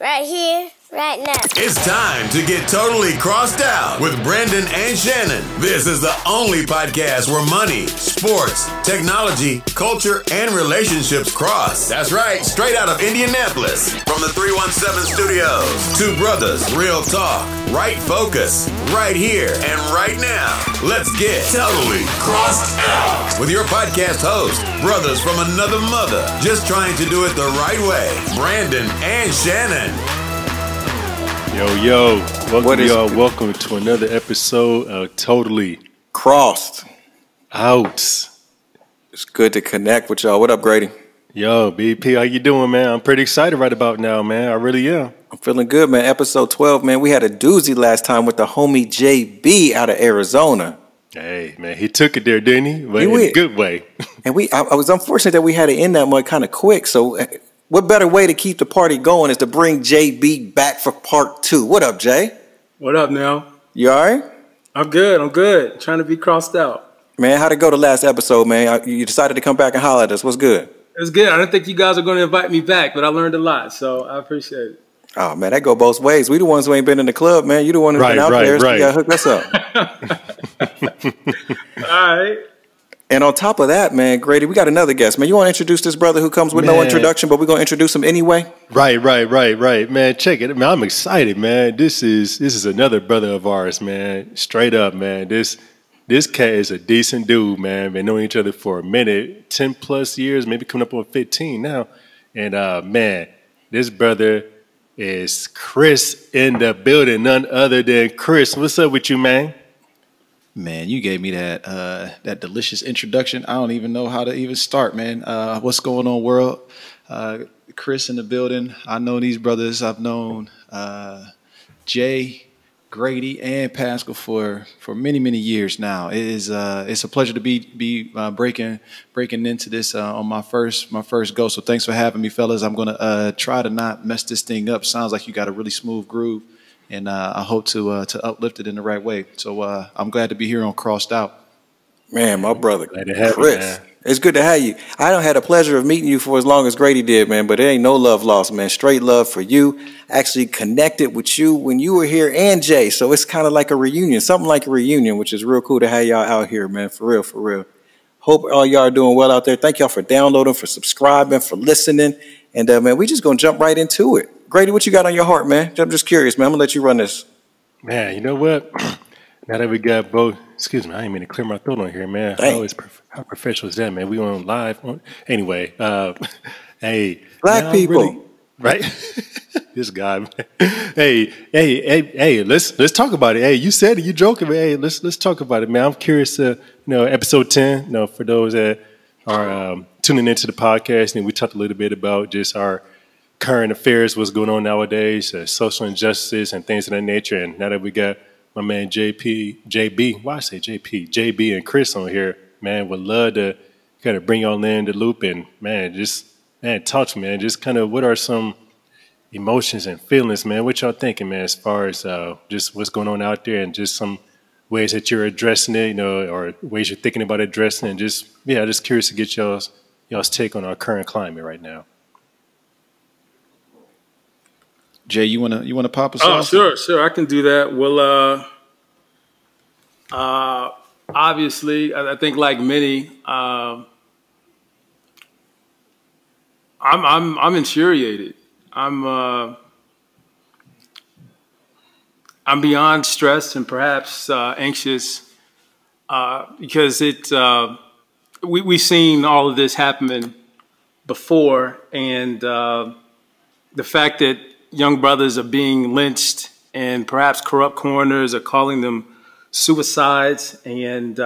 Right here, right now. It's time to get totally crossed out with Brandon and Shannon. This is the only podcast where money, sports, technology, culture, and relationships cross. That's right, straight out of Indianapolis. From the 317 studios. Two brothers, real talk, right focus, right here and right now. Let's get totally crossed out with your podcast host, brothers from another mother, just trying to do it the right way, Brandon and Shannon. Yo, welcome to another episode of Totally Crossed Out. It's good to connect with y'all. What up, Grady? Yo, BP, how you doing, man? I'm pretty excited right about now, man. I really am. I'm feeling good, man. Episode 12, man. We had a doozy last time with the homie JB out of Arizona. Hey, man, he took it there, didn't he? But in a good way. And I was unfortunate that we had to end that one kind of quick. So what better way to keep the party going is to bring JB back for part 2. What up, Jay? What up, now? You all right? I'm good. Trying to be crossed out. Man, how'd it go the last episode, man? You decided to come back and holler at us. What's good? It's good. I didn't think you guys are going to invite me back, but I learned a lot, so I appreciate it. Oh, man, that go both ways. We the ones who ain't been in the club, man. You the one who's been out there, so you got to hook us up. All right. And on top of that, man, Grady, we got another guest, man. You want to introduce this brother who comes with no introduction, but we're going to introduce him anyway? Right. Man, check it. Man, I'm excited, man. This is another brother of ours, man. Straight up, man. This cat is a decent dude, man. Been knowing each other for a minute, 10 plus years, maybe coming up on 15 now. And, man, this brother is Chris in the building, none other than Chris. What's up with you, man? Man, you gave me that delicious introduction. I don't even know how to even start, man. What's going on, world? Chris in the building. I know these brothers. I've known Jay, Grady, and Pascal for many years now. It's a pleasure to be breaking into this on my first go. So thanks for having me, fellas. I'm gonna try to not mess this thing up. Sounds like you got a really smooth groove. And I hope to uplift it in the right way. So I'm glad to be here on Crossed Out. Man, my brother, glad to have Chris. You, man. It's good to have you. I don't had the pleasure of meeting you for as long as Grady did, man, but there ain't no love lost, man. Straight love for you. Actually connected with you when you were here and Jay. So it's kind of like a reunion, something like a reunion, which is real cool to have y'all out here, man. For real. Hope all y'all are doing well out there. Thank y'all for downloading, for subscribing, for listening. And, man, we just going to jump right into it. Grady, what you got on your heart, man? I'm just curious, man. I'm going to let you run this. Man, you know what? Now that we got both, excuse me, I didn't mean to clear my throat on here, man. How professional is that, man? We on live. Anyway, hey. Black people. Really, right? This guy, man. Hey, let's talk about it. Hey, you said it, you joking, but hey, let's talk about it, man. I'm curious to, episode 10, for those that are tuning into the podcast, and we talked a little bit about just our current affairs, what's going on nowadays, social injustice and things of that nature. And now that we got my man JB, why I say JB and Chris on here, man, would love to kind of bring y'all in the loop and, talk to me, man. Just kind of what are some emotions and feelings, man? What y'all thinking, man, as far as just what's going on out there and just some ways that you're addressing it, or ways you're thinking about addressing it. And just curious to get y'all's take on our current climate right now. Jay, you wanna pop us off? Oh, sure, I can do that. Well, obviously, I think like many, I'm infuriated. I'm beyond stressed and perhaps anxious because we've seen all of this happen before, and the fact that young brothers are being lynched and perhaps corrupt coroners are calling them suicides, and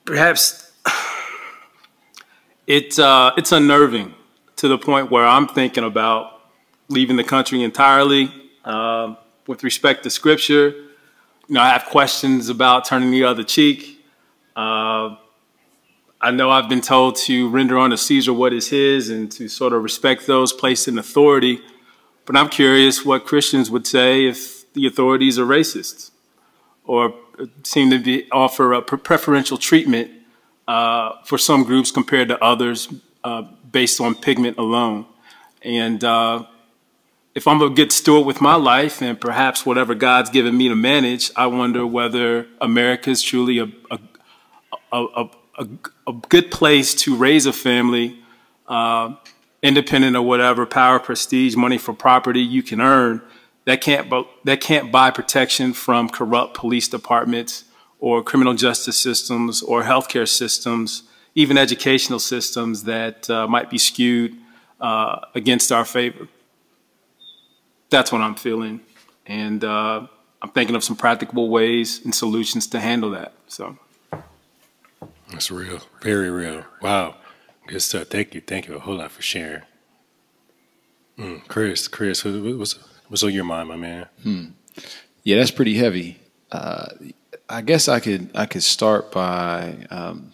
perhaps it's unnerving to the point where I'm thinking about leaving the country entirely. With respect to scripture, I have questions about turning the other cheek. I know I've been told to render unto Caesar what is his and to sort of respect those placed in authority. But I'm curious what Christians would say if the authorities are racist or seem to offer a preferential treatment for some groups compared to others based on pigment alone. And if I'm a good steward with my life and perhaps whatever God's given me to manage, I wonder whether America is truly a good place to raise a family, independent of whatever power, prestige, money for property you can earn. That can't buy protection from corrupt police departments or criminal justice systems or healthcare systems, even educational systems that might be skewed against our favor. That's what I'm feeling. And I'm thinking of some practical ways and solutions to handle that. So That's real. Very real. Wow. Good stuff. Thank you. Thank you a whole lot for sharing. Chris, what's on your mind, my man? Yeah, that's pretty heavy. I guess I could start by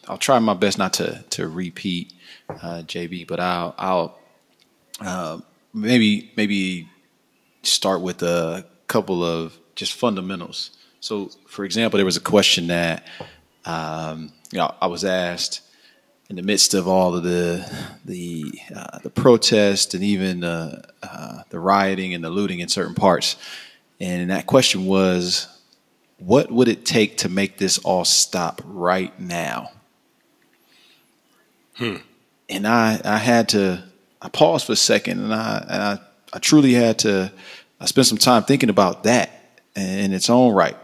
I'll try my best not to repeat JB, but I'll maybe start with a couple of just fundamentals. So, for example, there was a question that I was asked in the midst of all of the protest and even the rioting and the looting in certain parts, and that question was, what would it take to make this all stop right now? And I paused for a second, and I truly had to spend some time thinking about that in its own right.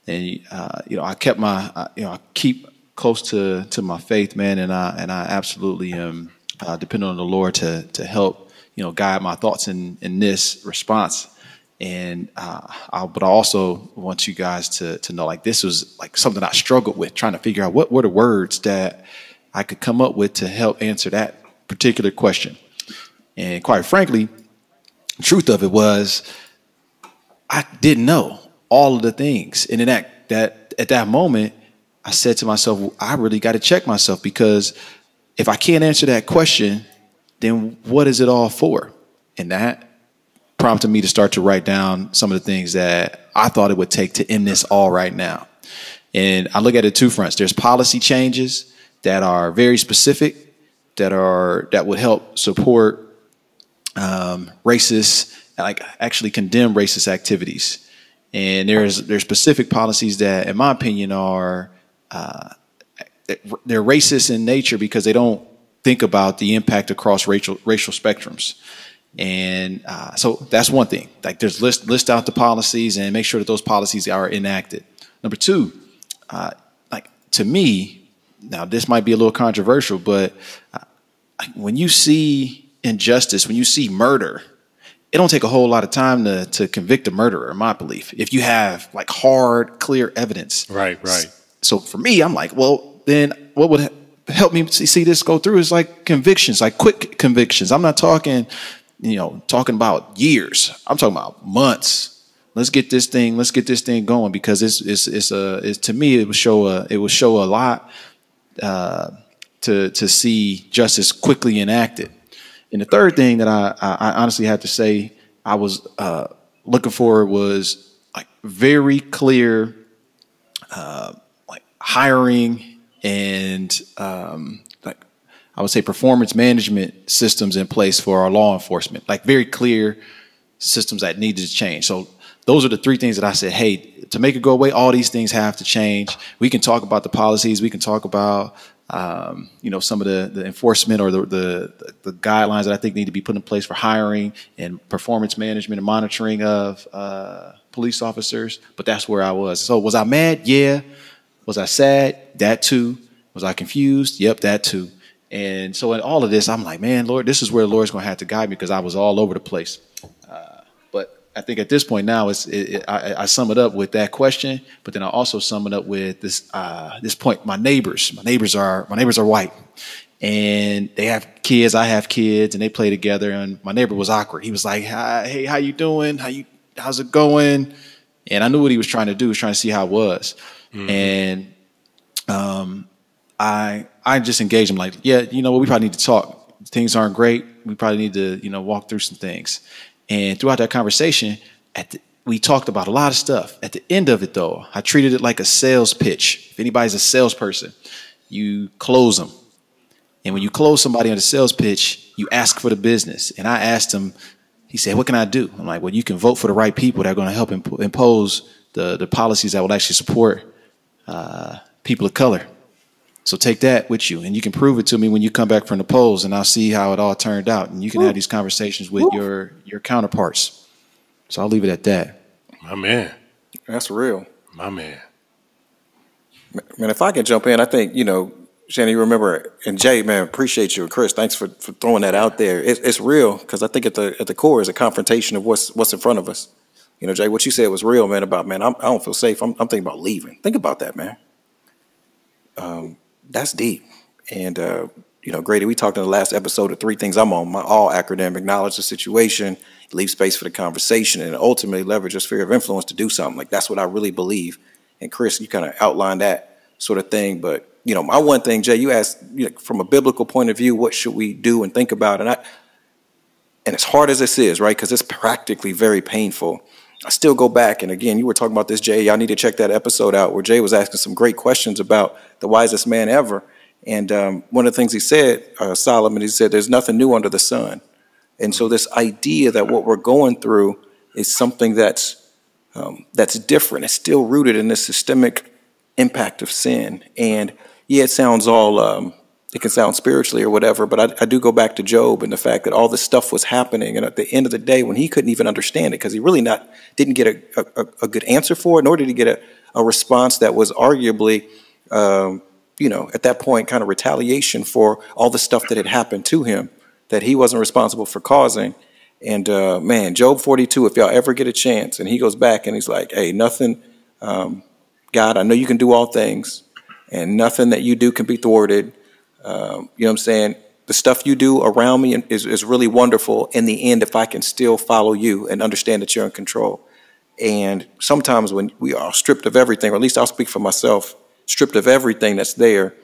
And I kept I keep close to my faith, man, and I absolutely am dependent on the Lord to help guide my thoughts in this response. And but I also want you guys to know, like, this was like something I struggled with, trying to figure out what were the words that I could come up with to help answer that particular question. And quite frankly, the truth of it was, I didn't know all of the things. And in at that moment, I said to myself, well, I really got to check myself, because if I can't answer that question, then what is it all for? And that prompted me to start to write down some of the things that I thought it would take to end this all right now. And I look at it two fronts. There's policy changes that are very specific, that would help support racist, like actually condemn racist activities. And there's specific policies that, in my opinion, are they're racist in nature because they don't think about the impact across racial spectrums. And so that's one thing. Like, there's list out the policies and make sure that those policies are enacted. Number two, like, to me, now this might be a little controversial, but when you see injustice, when you see murder, it don't take a whole lot of time to convict a murderer, in my belief, if you have like hard, clear evidence. Right. So for me, I'm like, well, then what would help me see this go through is like convictions, like quick convictions. I'm not talking about years. I'm talking about months. Let's get this thing going, because it's to me, it will show a lot to see justice quickly enacted. And the third thing that I honestly had to say I was looking for was like very clear like hiring and like I would say performance management systems in place for our law enforcement, like very clear systems that needed to change. So those are the three things that I said, hey, to make it go away, all these things have to change. We can talk about the policies. We can talk about some of the enforcement or the guidelines that I think need to be put in place for hiring and performance management and monitoring of police officers. But that's where I was. So was I mad? Yeah. Was I sad? That too. Was I confused? Yep, that too. And so in all of this, I'm like, man, Lord, this is where the Lord's going to have to guide me, because I was all over the place. But I think at this point now, I sum it up with that question, but then I also sum it up with this point. My neighbors are white, and they have kids. I have kids, and they play together. And my neighbor was awkward. He was like, "Hey, how you doing? How's it going?" And I knew what he was trying to do. He was trying to see how it was. Mm-hmm. And I just engaged him like, yeah, we probably need to talk. Things aren't great. We probably need to, walk through some things. And throughout that conversation, we talked about a lot of stuff. At the end of it, though, I treated it like a sales pitch. If anybody's a salesperson, you close them. And when you close somebody on a sales pitch, you ask for the business. And I asked him, he said, what can I do? I'm like, well, you can vote for the right people that are going to help impose the policies that will actually support people of color. So take that with you, and you can prove it to me when you come back from the polls, and I'll see how it all turned out. And you can have these conversations with your counterparts. So I'll leave it at that. My man. That's real. My man. Man, if I can jump in, I think, Shannon, you remember, and Jay, man, appreciate you, and Chris, thanks for throwing that out there. It's real, because I think at the core is a confrontation of what's in front of us. Jay, what you said was real, man, about, man, I don't feel safe. I'm thinking about leaving. Think about that, man. That's deep. And, Grady, we talked in the last episode of 3 Things I'm On, my all acronym: acknowledge the situation, leave space for the conversation, and ultimately leverage your sphere of influence to do something. Like, that's what I really believe. And Chris, you kind of outlined that sort of thing. But, my one thing, Jay, you asked, from a biblical point of view, what should we do and think about? And as hard as this is, right, because it's practically very painful, I still go back, and again, you were talking about this, Jay. Y'all need to check that episode out where Jay was asking some great questions about the wisest man ever. And one of the things he said, Solomon, he said, there's nothing new under the sun. And so this idea that what we're going through is something that's different. It's still rooted in this systemic impact of sin. And yeah, it sounds all, it can sound spiritually or whatever, but I do go back to Job and the fact that all this stuff was happening. And at the end of the day, when he couldn't even understand it, because he really didn't get a good answer for it, nor did he get a response that was arguably, at that point, kind of retaliation for all the stuff that had happened to him that he wasn't responsible for causing. And man, Job 42, if y'all ever get a chance, and he goes back and he's like, hey, nothing, God, I know you can do all things, and nothing that you do can be thwarted. You know what I'm saying? The stuff you do around me is really wonderful in the end if I can still follow you and understand that you're in control. And sometimes when we are stripped of everything, or at least I'll speak for myself, stripped of everything that's there,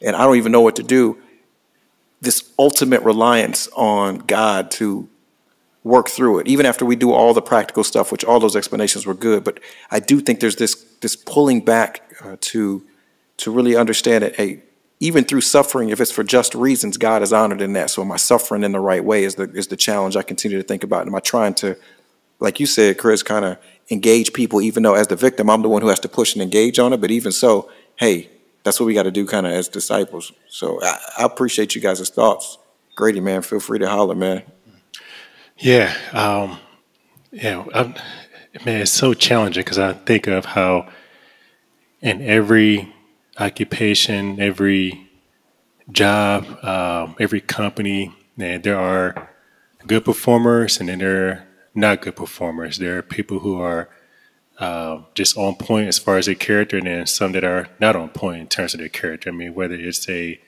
and I don't even know what to do, this ultimate reliance on God to work through it, even after we do all the practical stuff, which all those explanations were good. But I do think there's this pulling back to really understand it. Hey, even through suffering, if it's for just reasons, God is honored in that. So am I suffering in the right way is the challenge I continue to think about. Am I trying to, like you said, Chris, kind of engage people, even though as the victim, I'm the one who has to push and engage on it. But even so, hey, that's what we got to do kind of as disciples. So I appreciate you guys' thoughts. Grady, man, feel free to holler, man. Yeah. Man, it's so challenging because I think of how in every occupation, every job, every company, and there are good performers and then there are not good performers. There are people who are just on point as far as their character, and then some that are not on point in terms of their character. I mean, whether it's a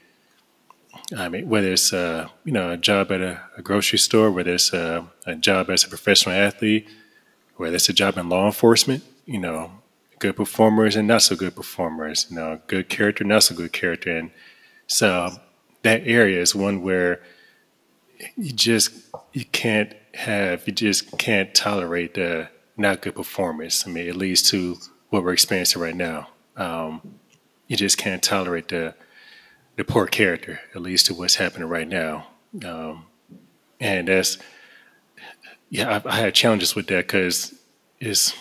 job at a grocery store, whether it's a job as a professional athlete, whether it's a job in law enforcement, good performers and not so good performers, good character, not so good character. And so that area is one where you just can't tolerate the not good performance. I mean, it leads to what we're experiencing right now. You just can't tolerate the poor character. It leads to what's happening right now. And I had challenges with that because so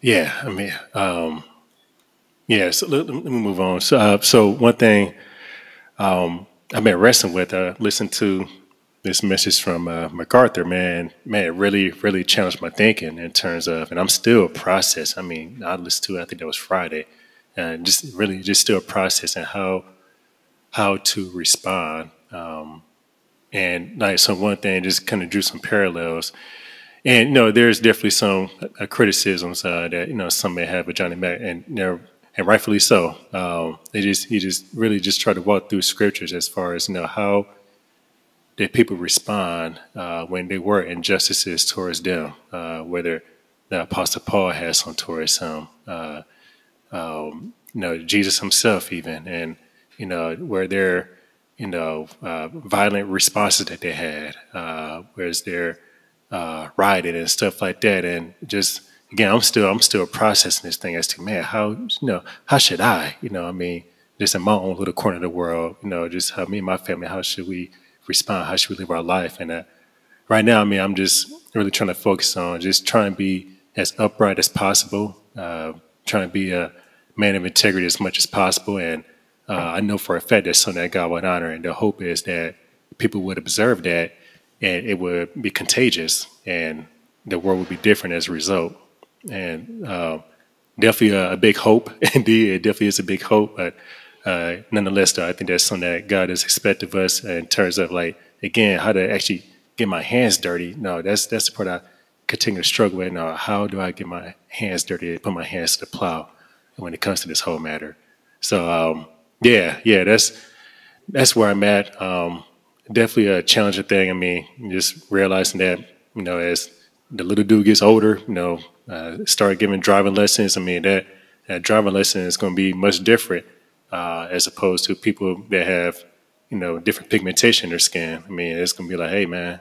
let me move on. So one thing I've been wrestling with, I listened to this message from MacArthur, man, it really, really challenged my thinking in terms of, and I'm still processing. I mean, I listened to it, I think that was Friday, and just still processing how to respond. And like, so one thing, just kind of drew some parallels. And, there's definitely some criticisms that, some may have with Johnny Mac, and rightfully so. He just really tried to walk through scriptures as far as, how did people respond when there were injustices towards them, whether the Apostle Paul had some towards him, Jesus himself even, and, where there, violent responses that they had, whereas they're rioted and stuff like that. And just, again, I'm still processing this thing as to, man, how should I, just in my own little corner of the world, just how me and my family, how should we respond? How should we live our life? And right now, I mean, I'm just really trying to focus on just trying to be as upright as possible, trying to be a man of integrity as much as possible. And I know for a fact that's something that God would honor. And the hope is that people would observe that and it would be contagious and the world would be different as a result. And definitely a big hope. Indeed, it definitely is a big hope. But nonetheless, though, I think that's something that God has expected of us in terms of, like, again, how to actually get my hands dirty. No, that's the part I continue to struggle with. No, how do I get my hands dirty and put my hands to the plow when it comes to this whole matter? So, yeah, that's where I'm at. Definitely a challenging thing. I mean, just realizing that, as the little dude gets older, start giving driving lessons. I mean, that driving lesson is going to be much different as opposed to people that have, different pigmentation in their skin. I mean, it's going to be like, hey, man,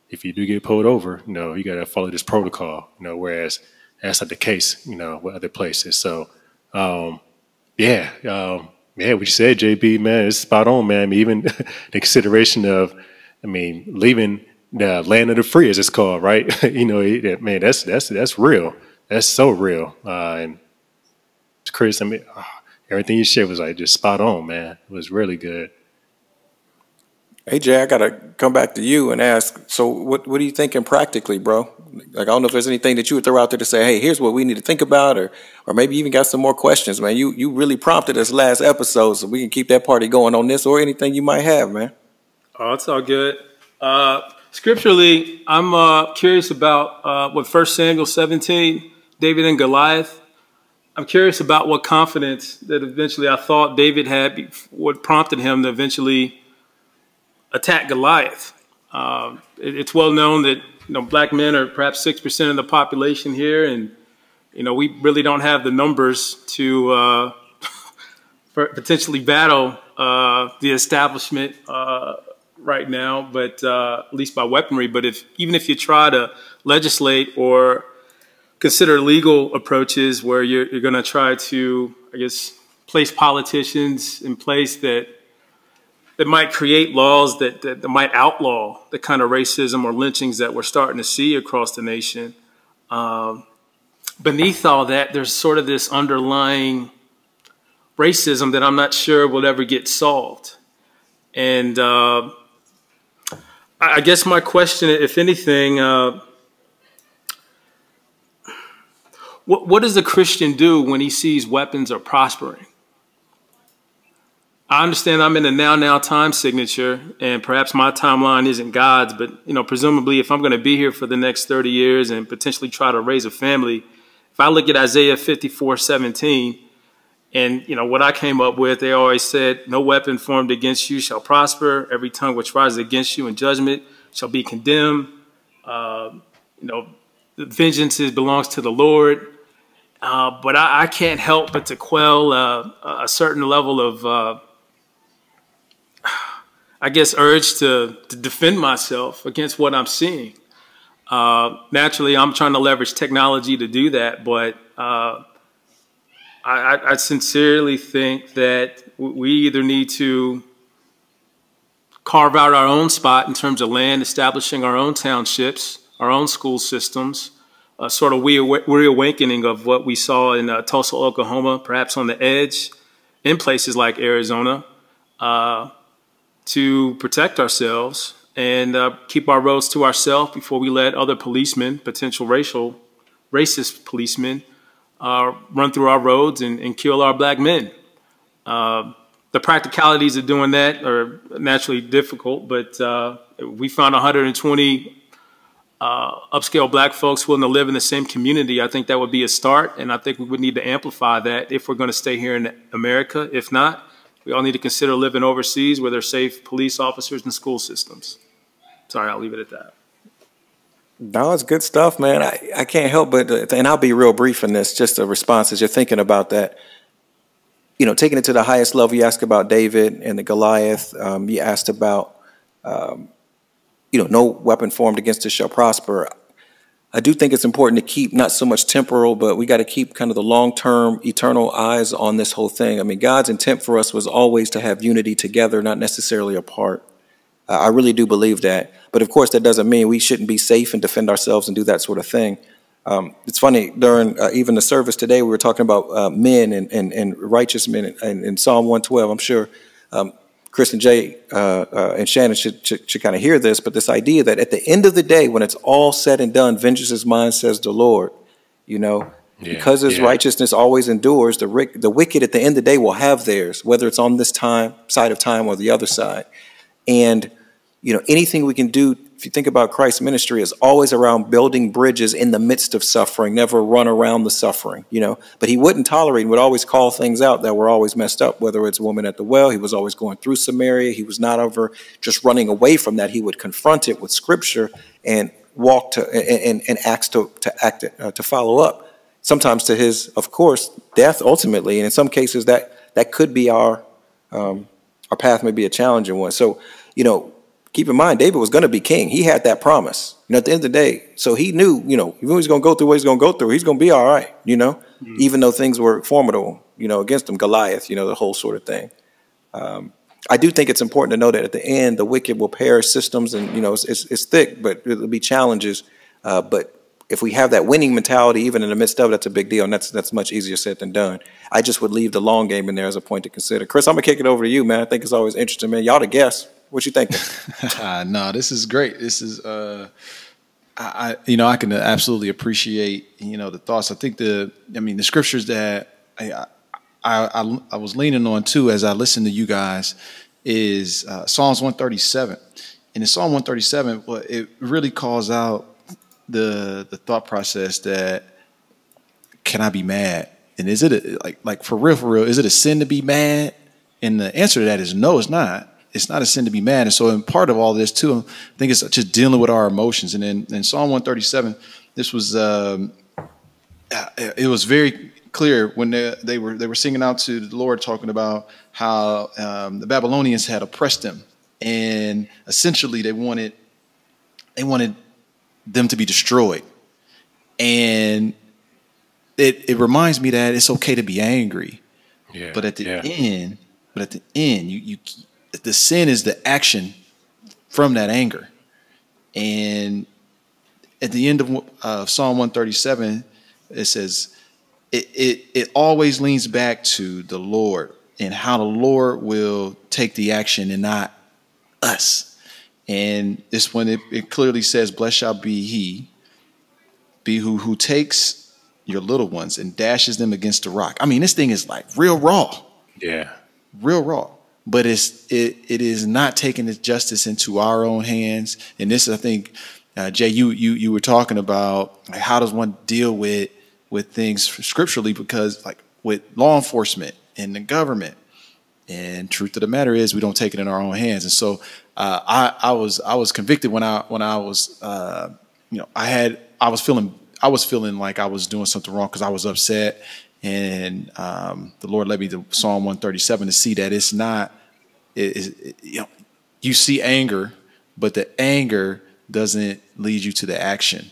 if you do get pulled over, you got to follow this protocol, whereas that's not the case, with other places. So, what you said, JB, man, it's spot on, man. I mean, even the consideration of, leaving the land of the free, as it's called, right? Man, that's real. That's so real. And Chris, everything you shared was like just spot on, man. It was really good. Hey, Jay, I got to come back to you and ask, so what are you thinking practically, bro? Like, I don't know if there's anything that you would throw out there to say, hey, here's what we need to think about, or maybe you even got some more questions, man. You really prompted us last episode, so we can keep that party going on this or anything you might have, man. Oh, it's all good. Scripturally, I'm curious about what 1 Samuel 17, David and Goliath. I'm curious about what confidence that eventually I thought David had, what prompted him to eventually attack Goliath. It's well known that black men are perhaps 6% of the population here, and we really don't have the numbers to potentially battle the establishment right now, but at least by weaponry. But even if you try to legislate or consider legal approaches where you're going to try to, I guess, place politicians in place that might create laws that might outlaw the kind of racism or lynchings that we're starting to see across the nation. Beneath all that, there's sort of this underlying racism that I'm not sure will ever get solved. And I guess my question, if anything, what does a Christian do when he sees weapons are prospering? I understand I'm in a now time signature, and perhaps my timeline isn't God's, but presumably if I'm going to be here for the next 30 years and potentially try to raise a family, if I look at Isaiah 54:17, and what I came up with, they always said, "No weapon formed against you shall prosper. Every tongue which rises against you in judgment shall be condemned." The vengeance belongs to the Lord. But I can't help but to quell a certain level of I guess, urge to defend myself against what I'm seeing. Naturally, I'm trying to leverage technology to do that, but I sincerely think that we either need to carve out our own spot in terms of land, establishing our own townships, our own school systems, sort of reawakening of what we saw in Tulsa, Oklahoma, perhaps on the edge, in places like Arizona, to protect ourselves and keep our roads to ourselves before we let other policemen, potential racist policemen, run through our roads and kill our black men. The practicalities of doing that are naturally difficult, but we found 120 upscale black folks willing to live in the same community. I think that would be a start, and I think we would need to amplify that if we're going to stay here in America. If not, we all need to consider living overseas where there's safe police officers and school systems. Sorry, I'll leave it at that. No, it's good stuff, man. I can't help but, and I'll be real brief in this, just a response as you're thinking about that. Taking it to the highest level, you asked about David and the Goliath. You asked about, no weapon formed against us shall prosper. I do think it's important to keep not so much temporal, but we got to keep kind of the long-term, eternal eyes on this whole thing. I mean, God's intent for us was always to have unity together, not necessarily apart. I really do believe that. But of course, that doesn't mean we shouldn't be safe and defend ourselves and do that sort of thing. It's funny, during even the service today, we were talking about men and righteous men in Psalm 112. I'm sure Chris and Jay and Shannon should kind of hear this, but this idea that at the end of the day, when it's all said and done, vengeance is mine, says the Lord, you know, because his righteousness always endures, the wicked at the end of the day will have theirs, whether it's on this side of time or the other side. And, you know, anything we can do, if you think about Christ's ministry, is always around building bridges in the midst of suffering, never run around the suffering, you know. But he wouldn't tolerate and would always call things out that were always messed up, whether it's a woman at the well. He was always going through Samaria. He was not ever just running away from that. He would confront it with scripture and walk to and acts to follow up, sometimes to his, of course, death ultimately. And in some cases that could be our path may be a challenging one. So, you know, keep in mind, David was going to be king. He had that promise, you know, at the end of the day. So he knew, you know, even when he's going to go through what he's going to go through, he's going to be all right, you know, even though things were formidable, you know, against him, Goliath, you know, the whole sort of thing. I do think it's important to know that at the end, the wicked will perish, systems, and, you know, it's thick, but it'll be challenges. But if we have that winning mentality, even in the midst of it, that's a big deal, and that's much easier said than done. I just would leave the long game in there as a point to consider. Chris, I'm going to kick it over to you, man. I think it's always interesting, man. Y'all the guests. What you thinking? No, this is great. This is, you know, I can absolutely appreciate, you know, the thoughts. I think the scriptures that I was leaning on too as I listened to you guys is Psalms 137. And in Psalm 137, well, it really calls out the thought process that, can I be mad? And is it like for real, is it a sin to be mad? And the answer to that is no, it's not. It's not a sin to be mad. And so in part of all this too, I think it's just dealing with our emotions. And in Psalm 137, this was, it was very clear when they were singing out to the Lord, talking about how the Babylonians had oppressed them. And essentially they wanted them to be destroyed. And it reminds me that it's okay to be angry. Yeah, but at the end, you the sin is the action from that anger. And at the end of Psalm 137, it says, it always leans back to the Lord and how the Lord will take the action and not us. And this one, it clearly says, blessed shall be who takes your little ones and dashes them against the rock. I mean, this thing is like real raw. Yeah. Real raw. But it is not taking this justice into our own hands. And this, I think, Jay, you were talking about, like, how does one deal with things scripturally, because like with law enforcement and the government, and truth of the matter is we don't take it in our own hands. And so I was convicted when I was you know, I was feeling like I was doing something wrong because I was upset. And the Lord led me to Psalm 137 to see that it's not, you know, you see anger, but the anger doesn't lead you to the action.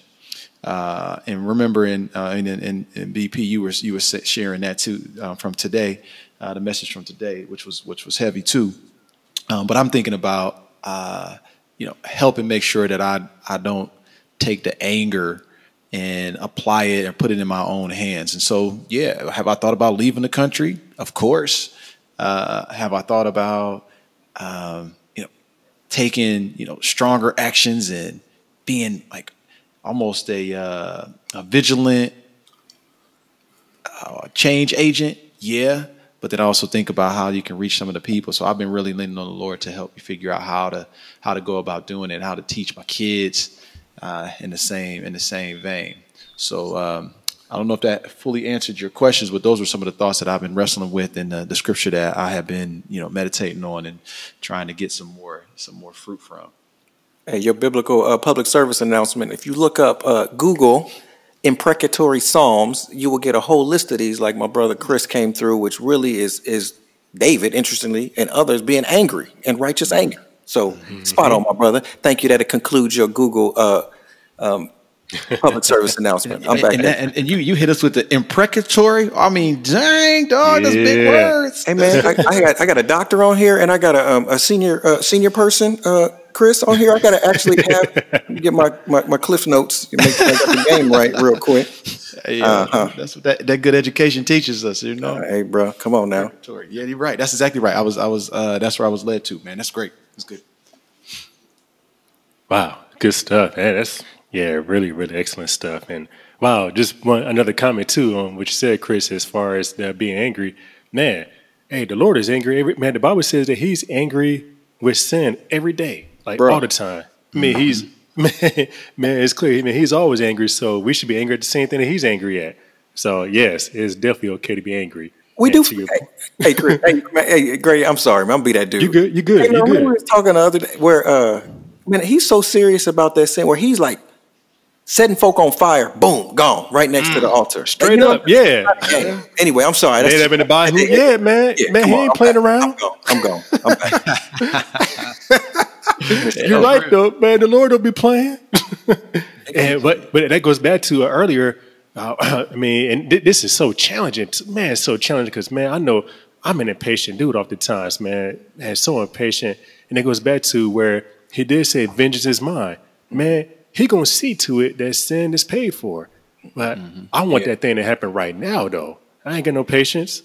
And remember in BP, you were sharing that too from today, the message from today, which was heavy too. But I'm thinking about you know, helping make sure that I don't take the anger and apply it and put it in my own hands. And so, yeah, have I thought about leaving the country? Of course. Have I thought about, you know, taking, you know, stronger actions and being like almost a vigilant change agent? Yeah. But then I also think about how you can reach some of the people. So I've been really leaning on the Lord to help me figure out how to go about doing it, how to teach my kids in the same vein. So I don't know if that fully answered your questions, but those were some of the thoughts that I've been wrestling with in the scripture that I have been, you know, meditating on and trying to get some more fruit from. Hey, your biblical public service announcement. If you look up Google imprecatory Psalms, you will get a whole list of these, like my brother Chris came through, which really is David, interestingly, and others being angry and righteous anger. So spot on, my brother. Thank you. That it concludes your Google Public service announcement. I'm back. And you hit us with the imprecatory. I mean, dang, dog, those big words. Hey man, I got a doctor on here, and I got a senior person, Chris, on here. I got to actually get my Cliff Notes, make the game right real quick. Hey, that's what that good education teaches us, you know. Hey, bro, come on now. Yeah, you're right. That's exactly right. I was. That's where I was led to, man. That's great. That's good. Wow, good stuff, man. That's really, really excellent stuff. And wow, just another comment too on what you said, Chris, as far as being angry. Man, hey, the Lord is angry. Man, the Bible says that He's angry with sin every day, like all the time. I mean, He's man, it's clear. I mean, He's always angry, so we should be angry at the same thing that He's angry at. So yes, it's definitely okay to be angry. We do. Hey, Chris. Hey, Grady. I'm sorry, man. I'm be that dude. You good? You good? Hey, you good? We were talking the other day where man, he's so serious about that sin where he's like setting folk on fire. Boom, gone right next to the altar. Straight up, yeah. Anyway, I'm sorry. They have in the Bible. Yeah, man. Yeah, man, he ain't playing around. I'm gone. You're right, though, man. The Lord don't be playing. But that goes back to earlier. I mean, and this is so challenging. Man, it's so challenging because, man, I know I'm an impatient dude oftentimes, man. Man, so impatient. And it goes back to where He did say, vengeance is mine. Man, He going to see to it that sin is paid for. But I want that thing to happen right now, though. I ain't got no patience.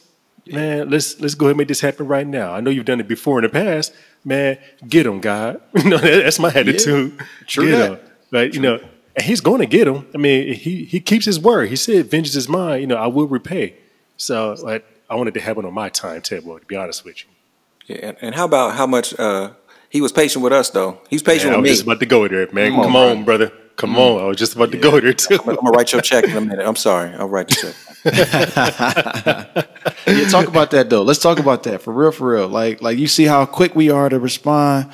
Man, let's go ahead and make this happen right now. I know you've done it before in the past. Man, get him, God. That's my attitude. Yeah, true get that. him. But, you know, and He's going to get him. I mean, he keeps His word. He said, vengeance is mine. You know, I will repay. So I wanted to happen on my timetable, to be honest with you. Yeah, and how about how much He was patient with us, though? He's patient with me. I was just about to go there, man. Come on, brother. Come on. I was just about to go there, too. I'm going to write your check in a minute. I'm sorry. I'll write the check. Yeah, talk about that, though. Let's talk about that. For real. Like you see how quick we are to respond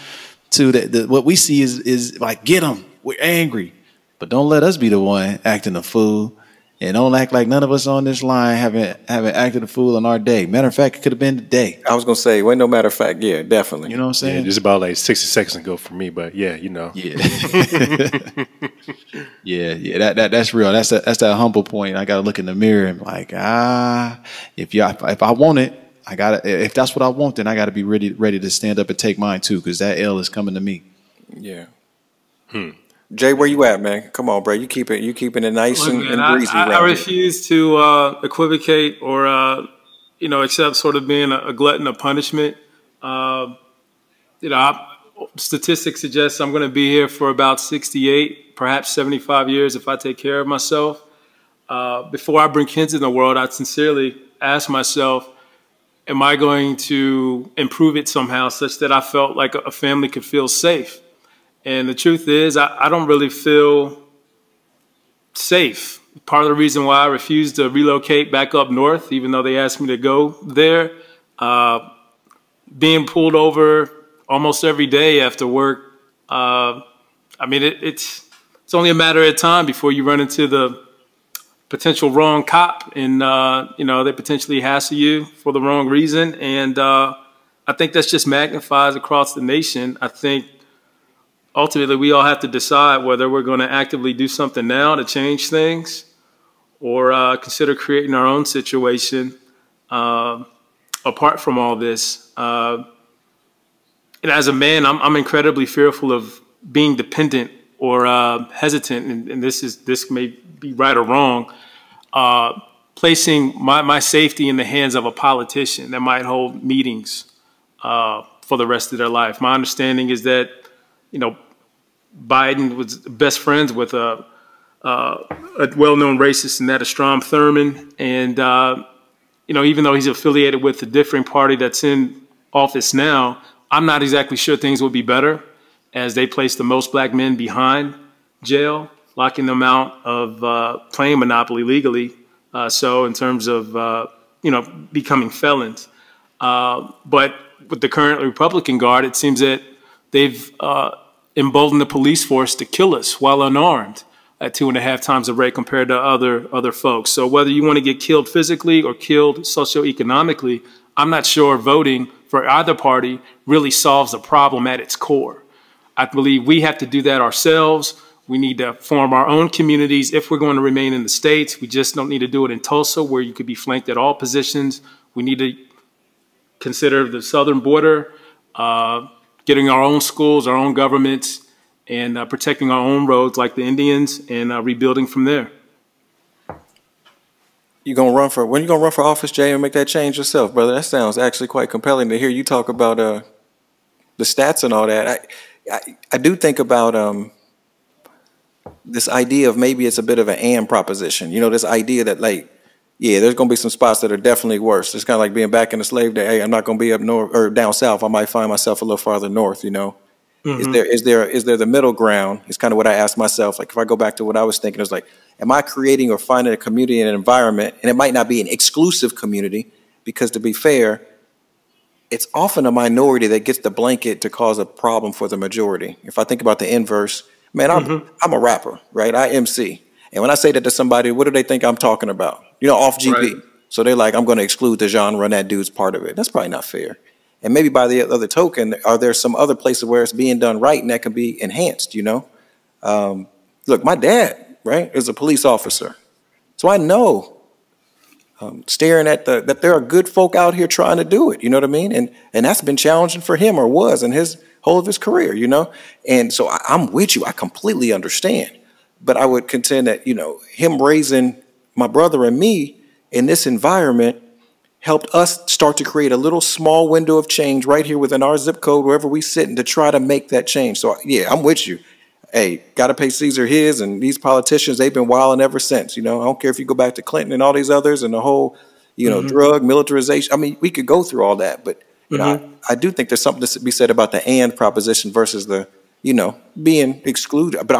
to that. What we see is like, get them. We're angry. But don't let us be the one acting a fool. And don't act like none of us on this line haven't acted a fool on our day. Matter of fact, it could have been today. I was going to say, well, no matter of fact, yeah, definitely. You know what I'm saying? Yeah, just about like 60 seconds ago for me, but yeah, you know. Yeah. yeah, that's real. That's that humble point. I got to look in the mirror and like, if I want it, I got to, if that's what I want, then I got to be ready to stand up and take mine too, because that L is coming to me. Yeah. Jay, where you at, man? Come on, bro. You keeping it nice and breezy. I refuse to equivocate or accept sort of being a glutton of punishment. Statistics suggest I'm going to be here for about 68, perhaps 75 years if I take care of myself. Before I bring kids in the world, I sincerely ask myself, am I going to improve it somehow such that I felt like a family could feel safe? And the truth is, I don't really feel safe. Part of the reason why I refused to relocate back up north, even though they asked me to go there, being pulled over almost every day after work. I mean, it's only a matter of time before you run into the potential wrong cop and, they potentially hassle you for the wrong reason. And I think that's just magnified across the nation. I think ultimately, we all have to decide whether we're going to actively do something now to change things or consider creating our own situation apart from all this. And as a man, I'm incredibly fearful of being dependent or hesitant, and this may be right or wrong, placing my safety in the hands of a politician that might hold meetings for the rest of their life. My understanding is that, Biden was best friends with a well-known racist, and that is Strom Thurmond. And, even though he's affiliated with a different party that's in office now, I'm not exactly sure things will be better as they place the most black men behind jail, locking them out of playing Monopoly legally. So in terms of, becoming felons. But with the current Republican Guard, it seems that they've embolden the police force to kill us while unarmed at 2.5 times the rate compared to other folks. So whether you want to get killed physically or killed socioeconomically, I'm not sure voting for either party really solves the problem at its core. I believe we have to do that ourselves. We need to form our own communities if we're going to remain in the States. We just don't need to do it in Tulsa, where you could be flanked at all positions. We need to consider the southern border, getting our own schools, our own governments, and protecting our own roads like the Indians, and rebuilding from there. When you gonna run for office, Jay, and make that change yourself, brother? That sounds actually quite compelling to hear you talk about the stats and all that. I do think about this idea of maybe it's a bit of an and proposition. You know, this idea that, like, yeah, there's gonna be some spots that are definitely worse. It's kind of like being back in the slave day. Hey, I'm not gonna be up north or down south. I might find myself a little farther north. You know, is there the middle ground? It's kind of what I asked myself. Like, if I go back to what I was thinking, it was like, am I creating or finding a community and an environment? And it might not be an exclusive community, because to be fair, it's often a minority that gets the blanket to cause a problem for the majority. If I think about the inverse, man, I'm a rapper, right? I MC. And when I say that to somebody, what do they think I'm talking about? You know, off GP. Right. So they're like, I'm going to exclude the genre and that dude's part of it. That's probably not fair. And maybe by the other token, are there some other places where it's being done right and that can be enhanced, you know? Look, my dad, right, is a police officer. So I know staring at that there are good folk out here trying to do it, you know what I mean? And that's been challenging for him, or was, in his whole of his career, you know? And so I'm with you. I completely understand. But I would contend that, you know, him raising my brother and me in this environment helped us start to create a little small window of change right here within our zip code, wherever we sit, and to try to make that change. So, yeah, I'm with you. Hey, got to pay Caesar his, and these politicians, they've been wilding ever since. You know, I don't care if you go back to Clinton and all these others and the whole, you know, drug militarization. I mean, we could go through all that, but you know, I do think there's something to be said about the and proposition versus the, you know, being excluded. But I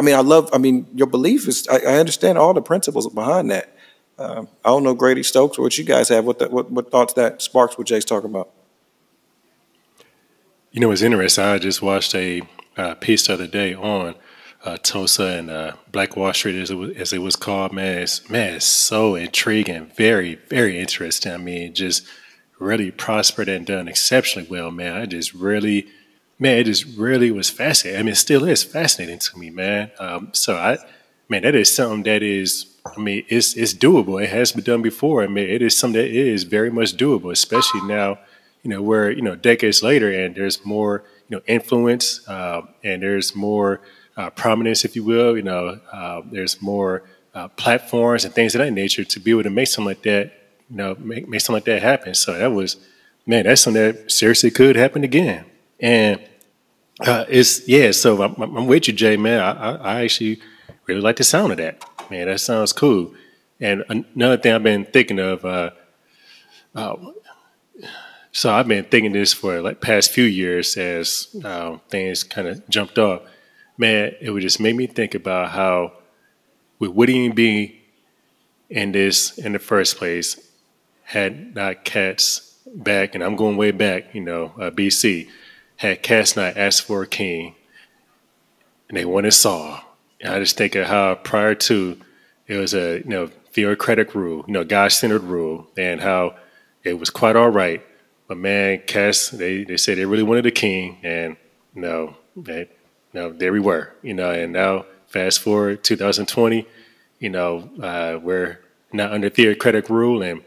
mean, your belief is, I understand all the principles behind that. I don't know, Grady Stokes, or what you guys have, what thoughts that sparks what Jay's talking about. You know, it's interesting. I just watched a piece the other day on Tulsa and Black Wall Street, as it was called. Man, it's so intriguing, very, very interesting. I mean, just really prospered and done exceptionally well, man. It just really was fascinating. I mean, it still is fascinating to me, man. That is something that is, I mean, it's doable. It has been done before. I mean, it is something that is very much doable, especially now, you know, where, you know, decades later, and there's more, you know, influence, and there's more prominence, if you will. You know, there's more platforms and things of that nature to be able to make something like that, you know, make something like that happen. So that's something that seriously could happen again. And so I'm with you, Jay, man. I actually really like the sound of that. Man, that sounds cool. And another thing I've been thinking of, so I've been thinking this for like past few years as things kind of jumped off. Man, it would just make me think about how we wouldn't even be in this in the first place had not cats back, and I'm going way back, you know, BC, had cats not asked for a king, and they wanted Saul. And I just think of how prior to, it was a, you know, theocratic rule, you know, God-centered rule, and how it was quite all right. But man, cats, they said they really wanted a king, and there we were, you know. And now fast forward 2020, you know, we're not under theocratic rule, and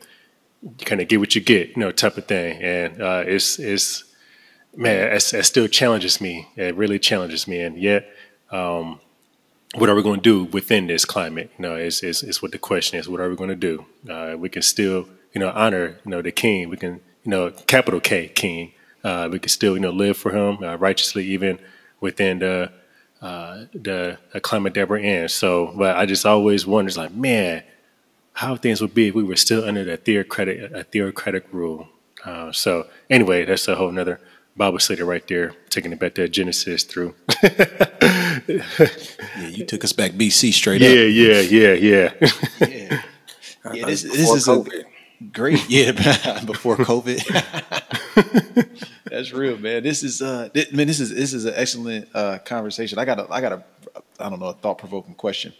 you kind of get what you get, you know, type of thing. And it's man, it still challenges me. It really challenges me, and yet. What are we going to do within this climate? You know, is what the question is. What are we going to do? We can still, you know, honor, you know, the king. We can, you know, capital K, king. We can still, you know, live for him righteously, even within the climate that we're in. So, but I just always wonder, like, man, how things would be if we were still under a theocratic rule. So, anyway, that's a whole nother Bible study right there, taking it back to Genesis through. Yeah, you took us back BC straight up. Yeah. Yeah, this is COVID. Great. Yeah, before COVID. That's real, man. This is an excellent conversation. I got a a thought-provoking question.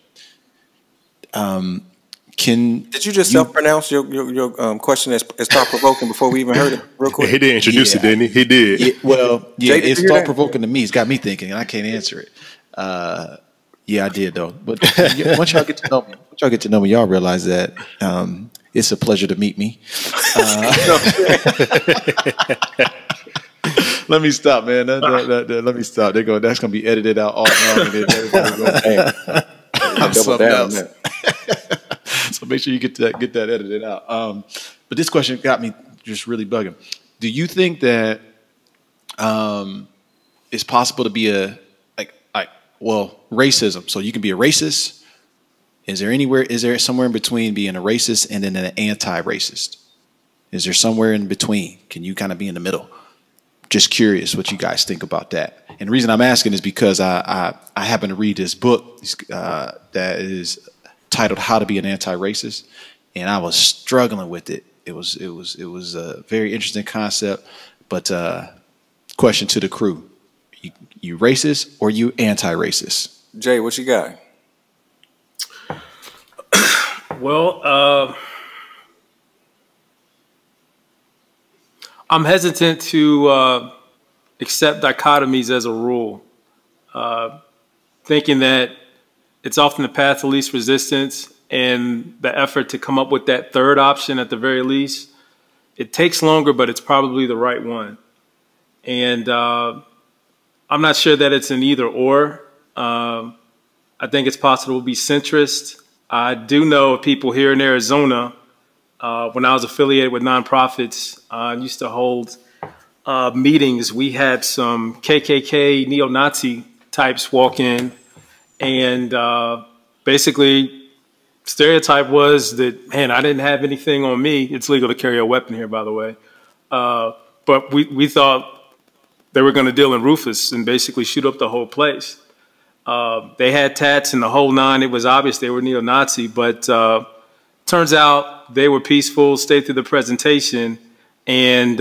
Did you just self-pronounce your question as thought-provoking before we even heard it real quick? He did introduce it, didn't he? He did. Well, yeah, it's thought-provoking to me. It's got me thinking, and I can't answer it. Yeah, I did though. But once y'all get to know me, y'all realize that it's a pleasure to meet me. Let me stop, man. Let me stop. That's gonna be edited out all wrong, and then everybody go, I'm something else. So make sure you get that edited out. But this question got me just really bugging. Do you think that it's possible to be racism? So you can be a racist. Is there somewhere in between being a racist and then an anti-racist? Is there somewhere in between? Can you kind of be in the middle? Just curious what you guys think about that. And the reason I'm asking is because I happen to read this book that is titled "How to Be an Anti-Racist," and I was struggling with it. It was a very interesting concept. But question to the crew: you racist or you anti-racist? Jay, what you got? Well, I'm hesitant to accept dichotomies as a rule, thinking that it's often the path of least resistance and the effort to come up with that third option at the very least. It takes longer, but it's probably the right one. And I'm not sure that it's an either or. I think it's possible to be centrist. I do know people here in Arizona. When I was affiliated with nonprofits, I used to hold meetings. We had some KKK neo-Nazi types walk in, and basically stereotype was that, man, I didn't have anything on me. It's legal to carry a weapon here, by the way. But we thought they were going to deal in Rufus and basically shoot up the whole place. They had tats and the whole nine. It was obvious they were neo-Nazi, but turns out they were peaceful, stayed through the presentation, and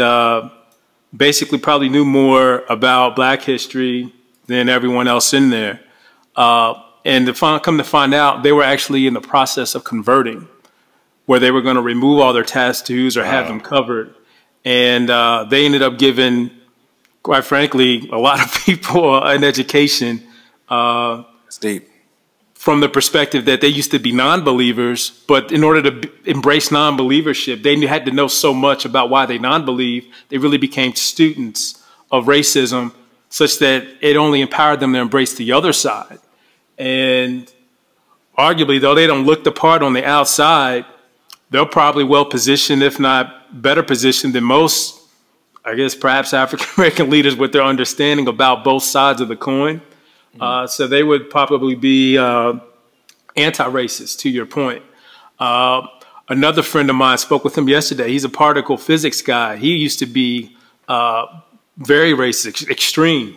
basically probably knew more about Black history than everyone else in there. And come to find out, they were actually in the process of converting, where they were going to remove all their tattoos or have them covered. And they ended up giving, quite frankly, a lot of people an education. It's deep. From the perspective that they used to be non-believers, but in order to embrace non-believership, they had to know so much about why they non-believe. They really became students of racism, such that it only empowered them to embrace the other side. And arguably, though they don't look the part on the outside, they're probably well positioned, if not better positioned than most, I guess, perhaps African-American leaders with their understanding about both sides of the coin. So they would probably be anti-racist, to your point. Another friend of mine, spoke with him yesterday. He's a particle physics guy. He used to be very racist, extreme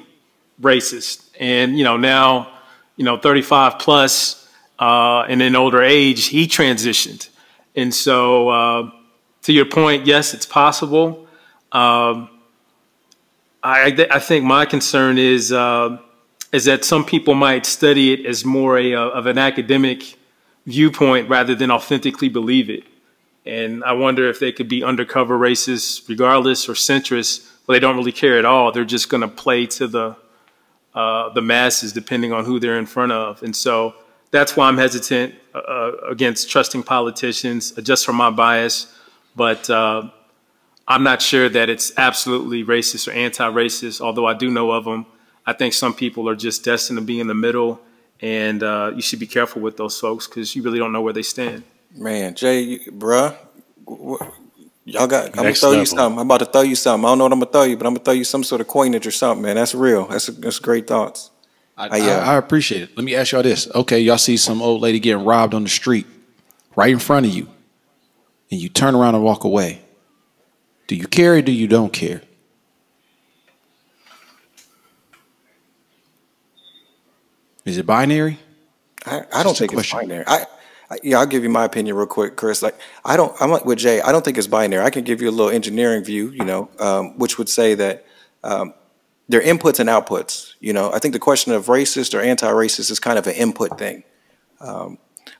racist. And, now, 35 plus and in older age, he transitioned. And so to your point, yes, it's possible. I think my concern is that some people might study it as more of an academic viewpoint rather than authentically believe it. And I wonder if they could be undercover racists regardless, or centrists, but they don't really care at all. They're just going to play to the masses depending on who they're in front of. And so that's why I'm hesitant against trusting politicians, just from my bias. But I'm not sure that it's absolutely racist or anti-racist, although I do know of them. I think some people are just destined to be in the middle, and you should be careful with those folks because you really don't know where they stand. Man, Jay, bruh, y'all got, I'm going to throw you something. I'm about to throw you something. I don't know what I'm going to throw you, but I'm going to throw you some sort of coinage or something, man. That's real. That's great thoughts. I appreciate it. Let me ask y'all this. Okay, y'all see some old lady getting robbed on the street right in front of you, and you turn around and walk away. Do you care or do you don't care? Is it binary? I don't think it's binary. I'll give you my opinion real quick, Chris. I'm like with Jay. I don't think it's binary. I can give you a little engineering view, which would say that they're inputs and outputs. I think the question of racist or anti-racist is kind of an input thing.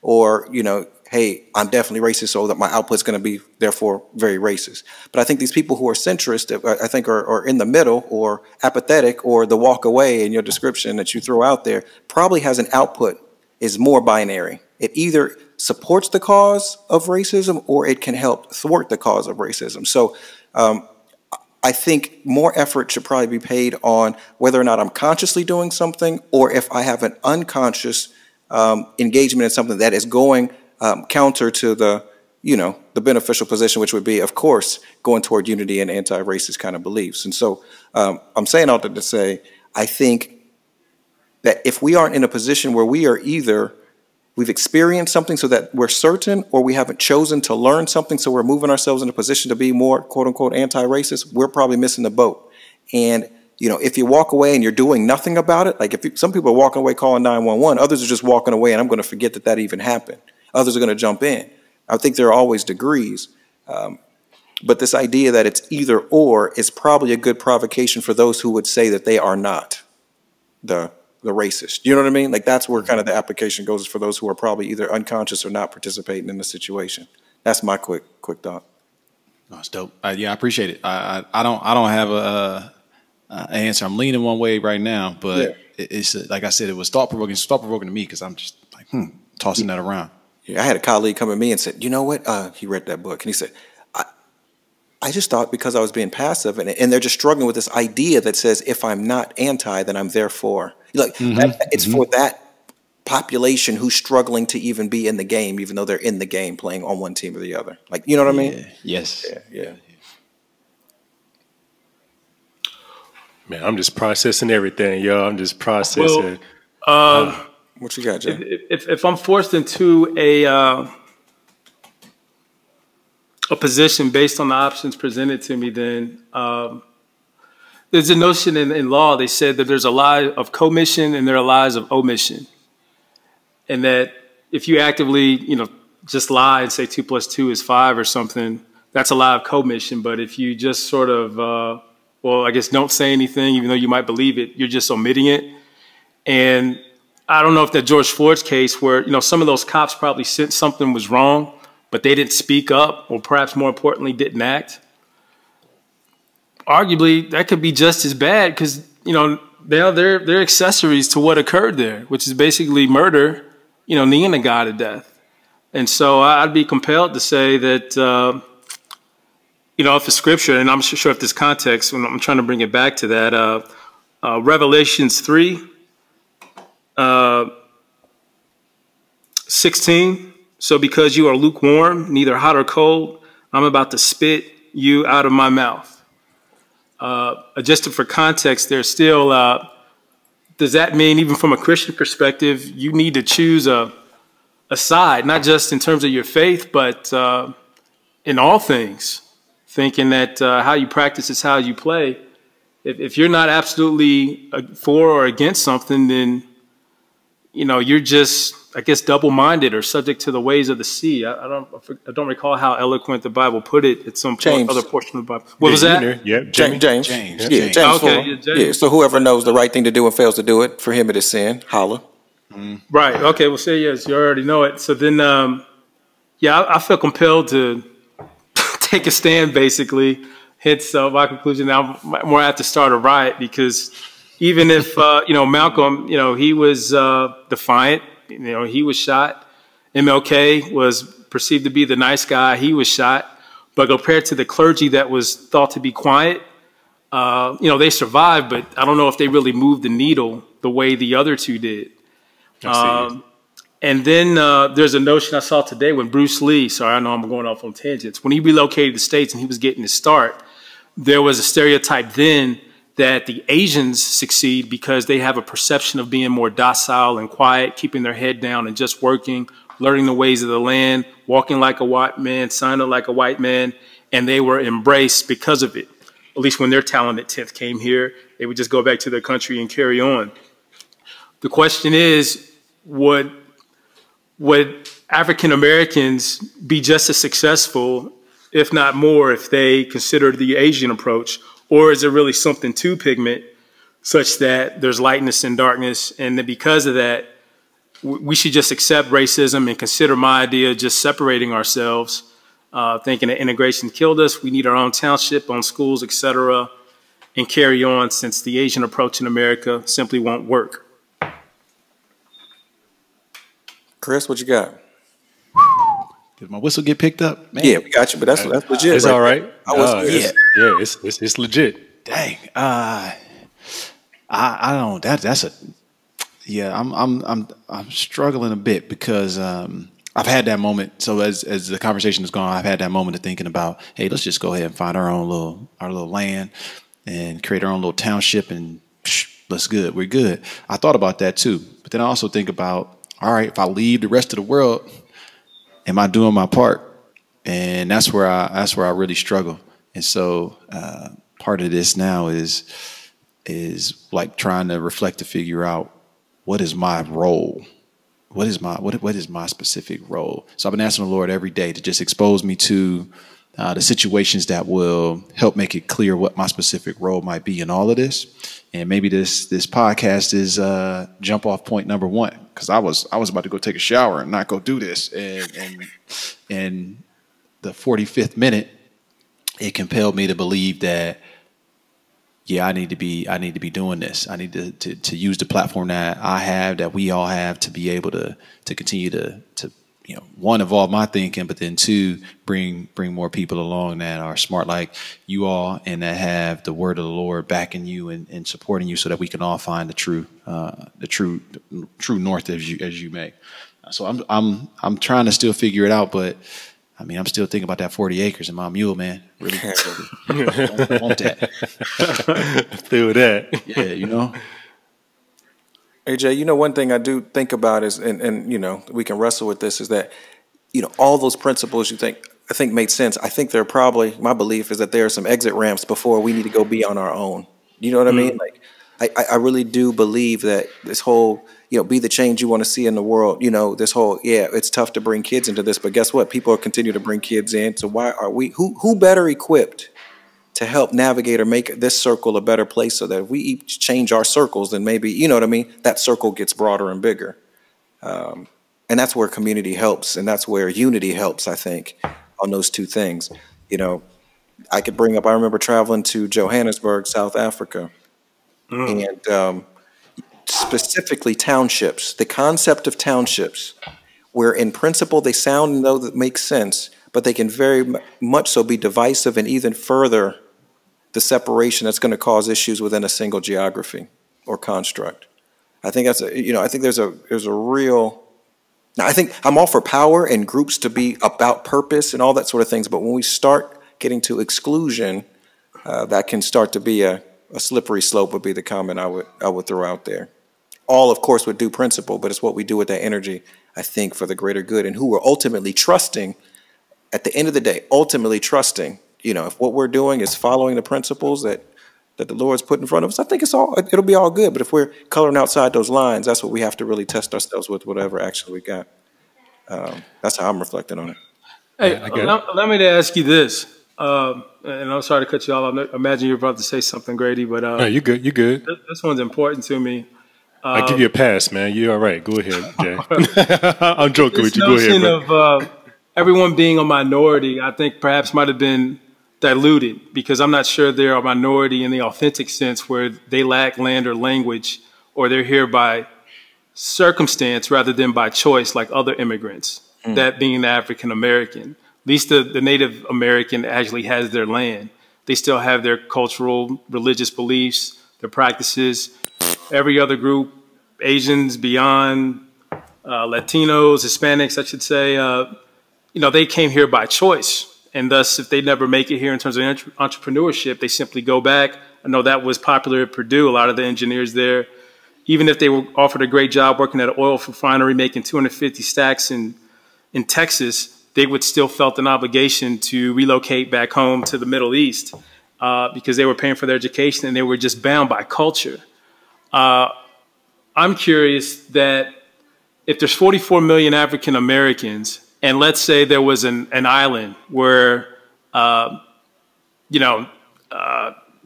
or, you know, hey, I'm definitely racist, so that my output's going to be therefore very racist. But I think these people who are centrist, I think are in the middle or apathetic, or the walk away in your description that you throw out there, probably has an output is more binary. It either supports the cause of racism or it can help thwart the cause of racism. So I think more effort should probably be paid on whether or not I'm consciously doing something, or if I have an unconscious engagement in something that is going counter to the, you know, the beneficial position, which would be, of course, going toward unity and anti-racist kind of beliefs. And so I'm saying all that to say, I think that if we aren't in a position where we are either we've experienced something so that we're certain, or we haven't chosen to learn something so we're moving ourselves in a position to be more, quote unquote, anti-racist, we're probably missing the boat. And, you know, if you walk away and you're doing nothing about it, like some people are walking away calling 911, others are just walking away and I'm going to forget that even happened. Others are going to jump in. I think there are always degrees. But this idea that it's either or is probably a good provocation for those who would say that they are not the racist. You know what I mean? Like, that's where kind of the application goes, for those who are probably either unconscious or not participating in the situation. That's my quick thought. That's dope. Yeah, I appreciate it. I don't have a answer. I'm leaning one way right now, but it's like I said, it was thought provoking to me, because I'm just like tossing that around. Yeah, I had a colleague come at me and said, you know what? He read that book and he said, I just thought because I was being passive, and they're just struggling with this idea that says, if I'm not anti, then I'm therefore. Like, it's for that population who's struggling to even be in the game, even though they're in the game playing on one team or the other. Like, you know what I mean? Yes. Yeah. Man, I'm just processing everything, yo. I'm just processing. Well, what you got, Jay? If I'm forced into a position based on the options presented to me, then there's a notion in law. They said that there's a lie of commission and there are lies of omission, and that if you actively, you know, just lie and say 2 + 2 is 5 or something, that's a lie of commission. But if you just sort of, well, I guess don't say anything, even though you might believe it, you're just omitting it. And I don't know if that George Floyd's case, where, you know, some of those cops probably sensed something was wrong, but they didn't speak up, or perhaps more importantly, didn't act. Arguably, that could be just as bad, because, you know, they're accessories to what occurred there, which is basically murder, you know, kneeing a guy to death. And so I'd be compelled to say that, you know, if the scripture, and I'm sure if this context, when I'm trying to bring it back to that, Revelations 3:16. So because you are lukewarm, neither hot or cold, I'm about to spit you out of my mouth. Adjusted for context, there's still, does that mean, even from a Christian perspective, you need to choose a side, not just in terms of your faith, but in all things, thinking that how you practice is how you play. If you're not absolutely for or against something, then, you know, you're just, I guess, double-minded or subject to the ways of the sea. I don't recall how eloquent the Bible put it at some other portion of the Bible. What was that? Yeah, James. Yeah, James. Okay, yeah, James. Yeah, so whoever knows the right thing to do and fails to do it, for him it is sin. Holla. Right. Okay. Well, say yes. You already know it. So then, yeah, I feel compelled to take a stand, basically. Hence my conclusion. Now I'm more apt to start a riot, because even if, you know, Malcolm, you know, he was defiant, you know, he was shot. MLK was perceived to be the nice guy. He was shot. But compared to the clergy that was thought to be quiet, you know, they survived, but I don't know if they really moved the needle the way the other two did. And then there's a notion I saw today when Bruce Lee, sorry, I know I'm going off on tangents, when he relocated to the States and he was getting his start, there was a stereotype then that the Asians succeed because they have a perception of being more docile and quiet, keeping their head down and just working, learning the ways of the land, walking like a white man, sounding like a white man, and they were embraced because of it. At least when their talented 10th came here, they would just go back to their country and carry on. The question is, would African Americans be just as successful, if not more, if they considered the Asian approach? Or is it really something to pigment such that there's lightness and darkness, and that because of that, we should just accept racism and consider my idea of just separating ourselves, thinking that integration killed us. We need our own township, own schools, etc., and carry on, since the Asian approach in America simply won't work. Chris, what you got? Did my whistle get picked up? Man. Yeah, we got you, but that's legit. It's all right. It's legit. Dang. I don't. That's a. Yeah, I'm struggling a bit because I've had that moment. So as the conversation has gone, I've had that moment of thinking about, hey, let's just go ahead and find our little land and create our own little township, and let's good. We're good. I thought about that too, but then I also think about, all right, if I leave the rest of the world, am I doing my part? And that's where I really struggle. And so part of this now is like trying to reflect to figure out, what is my role? What is my specific role? So I've been asking the Lord every day to just expose me to the situations that will help make it clear what my specific role might be in all of this. And maybe this podcast is jump off point number one, because I was about to go take a shower and not go do this, and the 45th minute, it compelled me to believe that, yeah, I need to be doing this. I need to use the platform that I have, that we all have, to be able to continue to one, evolve my thinking, but then two, bring more people along that are smart like you all, and that have the word of the Lord backing you and supporting you, so that we can all find the true north, as you may. So I'm trying to still figure it out, but I mean, I'm still thinking about that 40 acres and my mule, man. Really, I want that. Feel that. Yeah, AJ, one thing I do think about is, and we can wrestle with this, is that, all those principles I think made sense. I think they're probably, my belief is that there are some exit ramps before we need to go be on our own. You know what I mean? Like, I really do believe that this whole, be the change you want to see in the world, this whole, it's tough to bring kids into this, but guess what? People continue to bring kids in. So why are we, who better equipped to help navigate or make this circle a better place, so that if we each change our circles, then maybe, that circle gets broader and bigger. And that's where community helps, and that's where unity helps, I think, on those two things. I could bring up, I remember traveling to Johannesburg, South Africa, and specifically townships, the concept of townships, where in principle they sound and though that makes sense, but they can very much so be divisive and even further the separation that's going to cause issues within a single geography or construct. I think that's I think there's a real. Now, I think I'm all for power and groups to be about purpose and all that sort of things, but when we start getting to exclusion, that can start to be a slippery slope. Would be the comment I would throw out there. All, of course, with due principle, but it's what we do with that energy, I think, for the greater good, and who we're ultimately trusting. At the end of the day, ultimately trusting, if what we're doing is following the principles that the Lord's put in front of us, I think it'll be all good. But if we're coloring outside those lines, that's what we have to really test ourselves with, whatever action we got. That's how I'm reflecting on it. Hey, let me ask you this, and I'm sorry to cut you off. I imagine you're about to say something, Grady, but no, you good. You good. This one's important to me. I give you a pass, man. You're all right. Go ahead, Jay. I'm joking with you. Go ahead, bro. Everyone being a minority, I think perhaps might have been diluted, because I'm not sure they're a minority in the authentic sense, where they lack land or language, or they're here by circumstance rather than by choice, like other immigrants, that being the African American. At least the Native American actually has their land. They still have their cultural, religious beliefs, their practices. Every other group, Asians, beyond, Latinos, Hispanics, I should say, they came here by choice. And thus, if they never make it here in terms of entrepreneurship, they simply go back. I know that was popular at Purdue. A lot of the engineers there, even if they were offered a great job working at an oil refinery, making 250 stacks in Texas, they would still felt an obligation to relocate back home to the Middle East because they were paying for their education, and they were just bound by culture. I'm curious that if there's 44 million African Americans, and let's say there was an island where,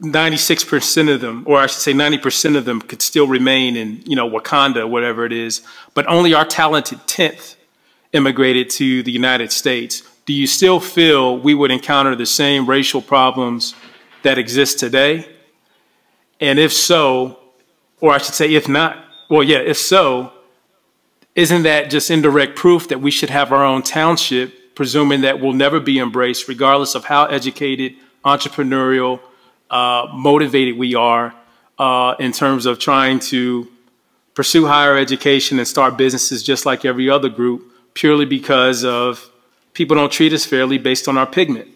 96% of them, or I should say 90% of them, could still remain in, Wakanda, whatever it is, but only our talented 10th immigrated to the United States, do you still feel we would encounter the same racial problems that exist today? And if so, or I should say if not, well, yeah, if so, isn't that just indirect proof that we should have our own township, presuming that we'll never be embraced, regardless of how educated, entrepreneurial, motivated we are in terms of trying to pursue higher education and start businesses just like every other group, purely because of people don't treat us fairly based on our pigment?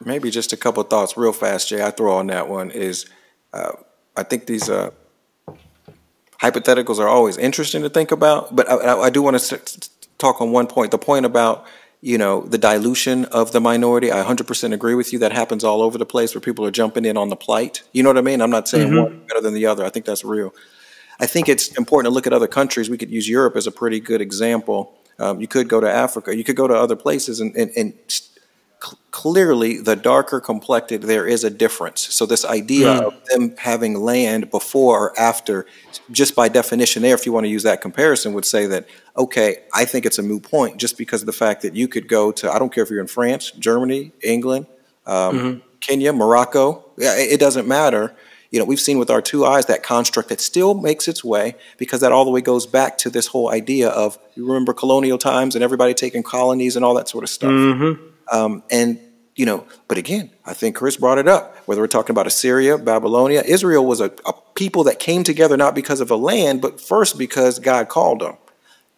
Maybe just a couple of thoughts real fast, Jay. I throw on that one is I think these hypotheticals are always interesting to think about, but I do want to talk on one point, the point about, the dilution of the minority. I 100% agree with you. That happens all over the place where people are jumping in on the plight. You know what I mean? I'm not saying one is better than the other. I think that's real. I think it's important to look at other countries. We could use Europe as a pretty good example. You could go to Africa. You could go to other places and clearly the darker complected, there is a difference. So this idea of them having land before or after, just by definition there, if you want to use that comparison, would say that, okay, I think it's a moot point just because of the fact that you could go to, I don't care if you're in France, Germany, England, Kenya, Morocco, it doesn't matter. We've seen with our two eyes that construct that still makes its way, because that all the way goes back to this whole idea of, you remember colonial times and everybody taking colonies and all that sort of stuff. But again, I think Chris brought it up, whether we're talking about Assyria, Babylonia, Israel was a people that came together not because of a land, but first because God called them.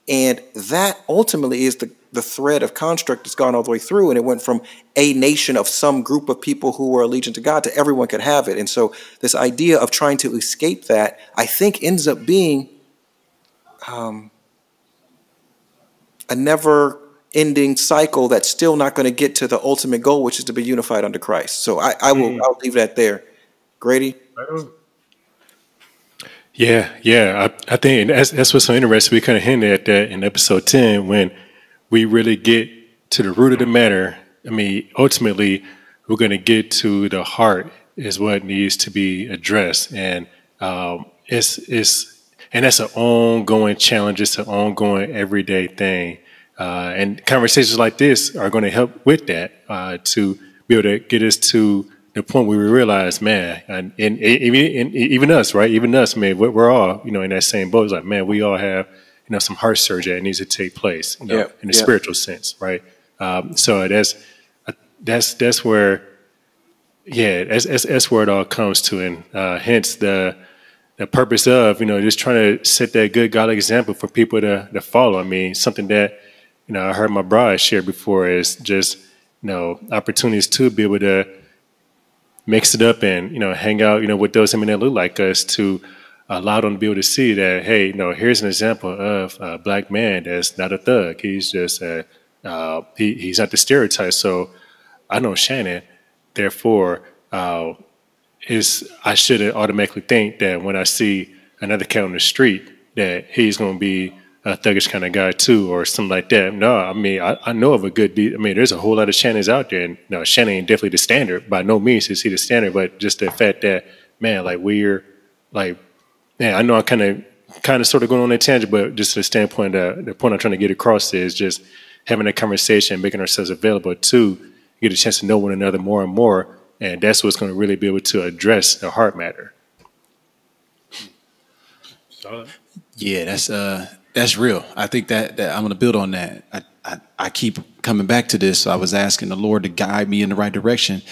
And that ultimately is the thread of construct that's gone all the way through. And it went from a nation of some group of people who were allegiant to God to everyone could have it. And so this idea of trying to escape that, I think, ends up being a never-ending cycle that's still not going to get to the ultimate goal, which is to be unified under Christ. So I'll leave that there. Grady? Yeah. I think that's what's so interesting. We kind of hinted at that in episode 10 when we really get to the root of the matter. I mean, ultimately, we're going to get to the heart is what needs to be addressed, and and that's an ongoing challenge. It's an ongoing everyday thing, and conversations like this are going to help with that to be able to get us to the point where we realize, man, and even us, right? Even us, man, we're all, in that same boat. It's like, man, we all have, some heart surgery that needs to take place, in a spiritual sense, right? So that's where, that's where it all comes to, and hence the purpose of, just trying to set that good godly example for people to follow. I mean, something that, I heard my bride share before is just, opportunities to be able to mix it up and, hang out, with those that look like us, to allow them to be able to see that, hey, here's an example of a black man that's not a thug. He's just he's not the stereotype. So I know Shannon, therefore, I shouldn't automatically think that when I see another cat on the street that he's going to be a thuggish kind of guy too, or something like that. No, I mean, I know of a good beat. I mean, there's a whole lot of Shannons out there, and Shannon ain't definitely the standard. By no means is he the standard, but just the fact that, man, like we're like, man, I know I'm kind of sort of going on a tangent, but just the standpoint, the point I'm trying to get across is just having a conversation, making ourselves available to get a chance to know one another more and more, and that's what's going to really be able to address the heart matter. Yeah, that's real. I think that I'm going to build on that. I keep coming back to this. I was asking the Lord to guide me in the right direction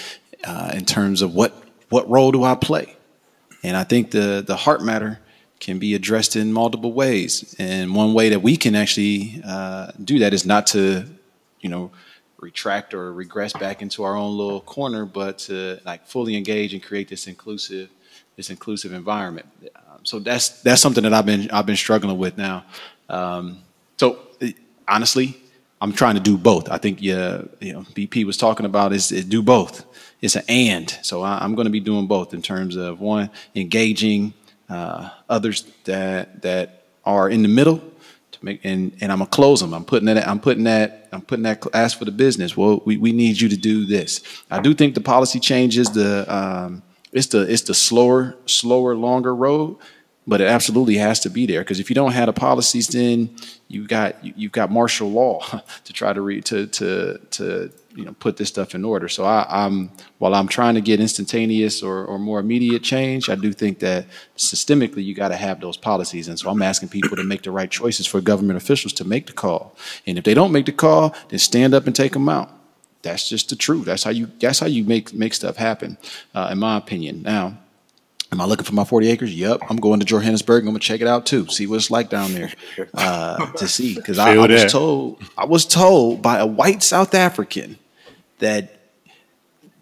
in terms of what role do I play? And I think the heart matter can be addressed in multiple ways. And one way that we can actually do that is not to, retract or regress back into our own little corner, but to like fully engage and create this inclusive environment. So that's something that I've been struggling with now. So honestly, I'm trying to do both. I think BP was talking about is do both. It's an and. So I'm going to be doing both in terms of one, engaging others that are in the middle, to make, and I'm gonna close them. I'm putting that ask for the business. Well, we need you to do this. I do think the policy change is it's the slower, longer road, but it absolutely has to be there, because if you don't have the policies, then you've got martial law to try to put this stuff in order. So while I'm trying to get instantaneous or more immediate change, I do think that systemically you got to have those policies. And so I'm asking people to make the right choices for government officials to make the call. And if they don't make the call, then stand up and take them out. That's just the truth. That's how you make stuff happen, in my opinion. Now, am I looking for my 40 acres? Yep. I'm going to Johannesburg. I'm going to check it out too. See what it's like down there, to see. Because I was told by a white South African that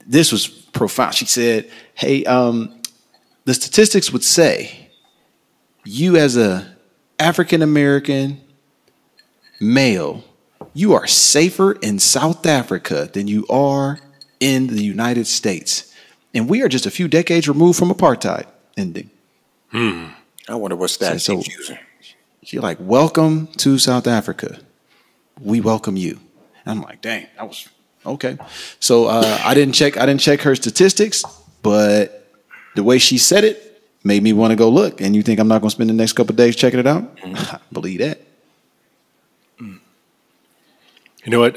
this was profound. She said, hey, the statistics would say you as a African-American male, you are safer in South Africa than you are in the United States. And we are just a few decades removed from apartheid ending. I wonder what stats she's using. She's like, welcome to South Africa. We welcome you. And I'm like, dang, that was okay. So I didn't check her statistics, but the way she said it made me want to go look. And you think I'm not going to spend the next couple of days checking it out? Believe that. You know what?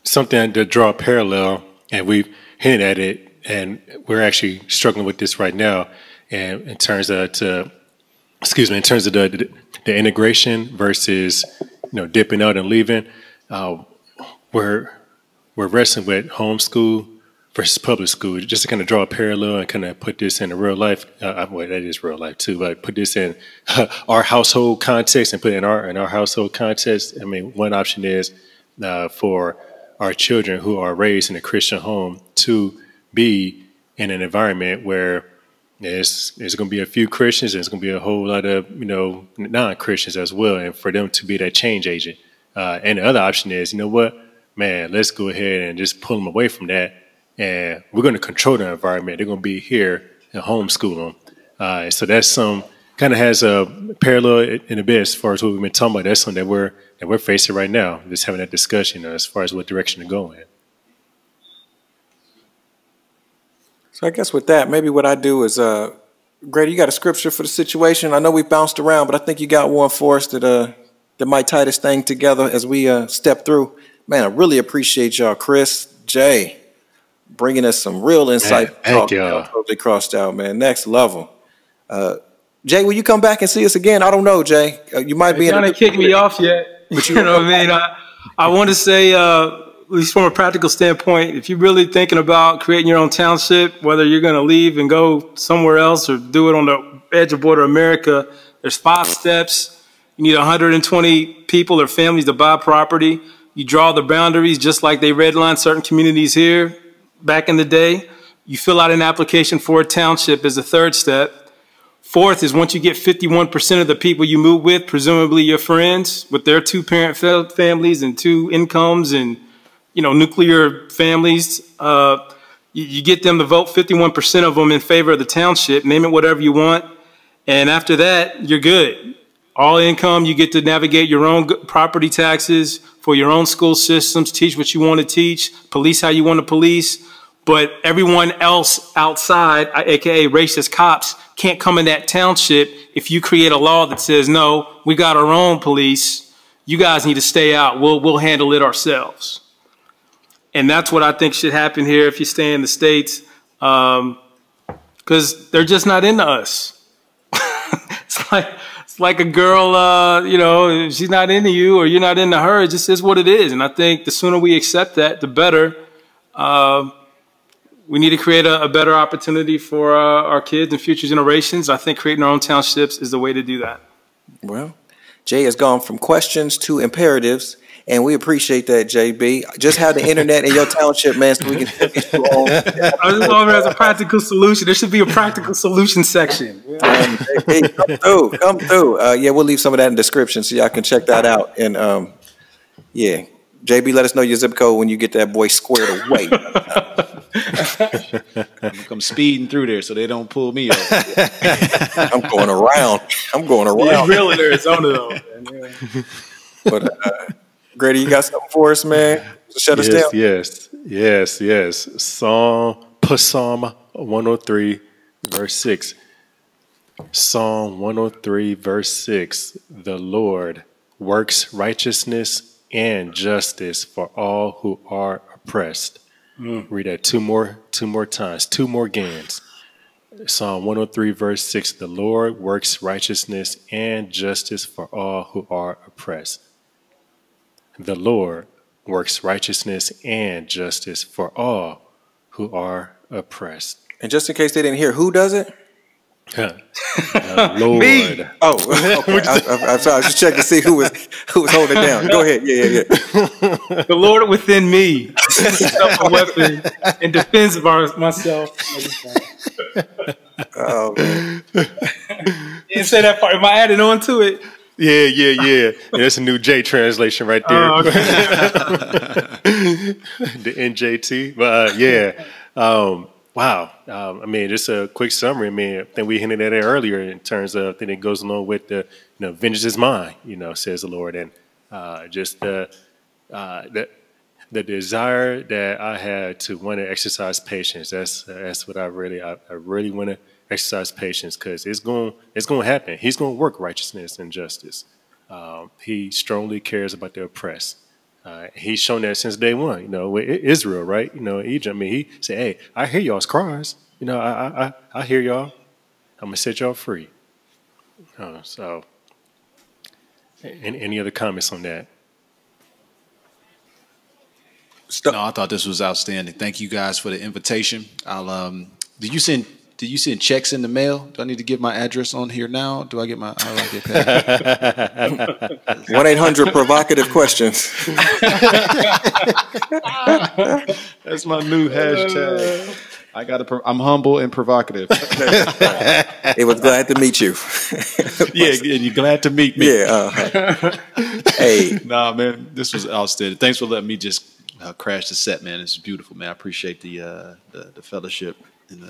Something to draw a parallel, and we've hinted at it, and we're actually struggling with this right now. And in terms of the integration versus dipping out and leaving, we're wrestling with homeschool versus public school. Just to kind of draw a parallel and kind of put this in a real life. Well, that is real life too, but put this in our household context and put it in our household context. I mean, one option is for our children who are raised in a Christian home to be in an environment where there's going to be a few Christians and there's going to be a whole lot of non-Christians as well, and for them to be that change agent. And the other option is, you know what, man, let's go ahead and just pull them away from that, and we're going to control the environment. They're going to be here and homeschool them. So that's kind of has a parallel in a bit as far as what we've been talking about. That's something that we're facing right now, just having that discussion as far as what direction to go in. So I guess with that, maybe what I do is, Grady, you got a scripture for the situation? I know we bounced around, but I think you got one for us that might tie this thing together as we step through. Man, I really appreciate y'all, Chris, Jay, bringing us some real insight. Thank y'all. Totally crossed out, man. Next level. Jay, will you come back and see us again? I don't know, Jay. You might be. Trying to kick me off yet? But you know what I mean. I want to say, at least from a practical standpoint, if you're really thinking about creating your own township, whether you're going to leave and go somewhere else or do it on the edge of border America, there's 5 steps. You need 120 people or families to buy property. You draw the boundaries just like they redlined certain communities here back in the day. You fill out an application for a township as the 3rd step. 4th is once you get 51% of the people you move with, presumably your friends, with their 2-parent families and 2 incomes and nuclear families, you get them to vote 51% of them in favor of the township, name it whatever you want. And after that, you're good. All income, you get to navigate your own property taxes for your own school systems, teach what you want to teach, police how you want to police. But everyone else outside, AKA racist cops, can't come in that township if you create a law that says, no, we got our own police. You guys need to stay out. We'll handle it ourselves. And that's what I think should happen here if you stay in the States, because they're just not into us. It's like a girl, if she's not into you or you're not into her, it just is what it is. And I think the sooner we accept that, the better. We need to create a better opportunity for our kids and future generations. I think creating our own townships is the way to do that. Well, Jay has gone from questions to imperatives. And we appreciate that, JB. Just have the internet in your township, man, so we can get you on. I just want it as a practical solution. There should be a practical solution section. Hey, come through. Yeah, we'll leave some of that in the description so y'all can check that out. And yeah, JB, let us know your zip code when you get that boy squared away. I'm gonna come speeding through there so they don't pull me over. I'm going around. Yeah, real in Arizona though. Man. But Grady, you got something for us, man? Shut us down. Yes. Psalm 103, verse 6. Psalm 103, verse 6. The Lord works righteousness and justice for all who are oppressed. Read that two more times, two more gains. Psalm 103, verse 6. The Lord works righteousness and justice for all who are oppressed. The Lord works righteousness and justice for all who are oppressed. And just in case they didn't hear, who does it? Lord. Me. Oh, okay. I was just checking to see who was holding it down. Go ahead. Yeah. The Lord within me is a weapon in defense of myself. Oh, man. You didn't say that part. Am I adding on to it? Yeah. Yeah, that's a new J translation right there. Okay. The NJT. But wow. I mean, just a quick summary. I mean, I think we hinted at it earlier in terms of, I think it goes along with the, vengeance is mine, says the Lord. And just the desire that I had to want to exercise patience. That's what I really want to exercise patience, because it's going to happen. He's going to work righteousness and justice. He strongly cares about the oppressed. He's shown that since day one, with Israel, right? Egypt. I mean, he said, "Hey, I hear y'all's cries. I hear y'all. I'm gonna set y'all free." So, any other comments on that? No, I thought this was outstanding. Thank you guys for the invitation. Did you send checks in the mail? Do I need to give my address on here now? How do I get paid? 1-800 provocative questions. That's my new hashtag. I'm humble and provocative. It was glad to meet you. Yeah, and you're glad to meet me. Yeah. Hey. Nah, man, this was outstanding. Thanks for letting me just crash the set, man. It's beautiful, man. I appreciate the fellowship and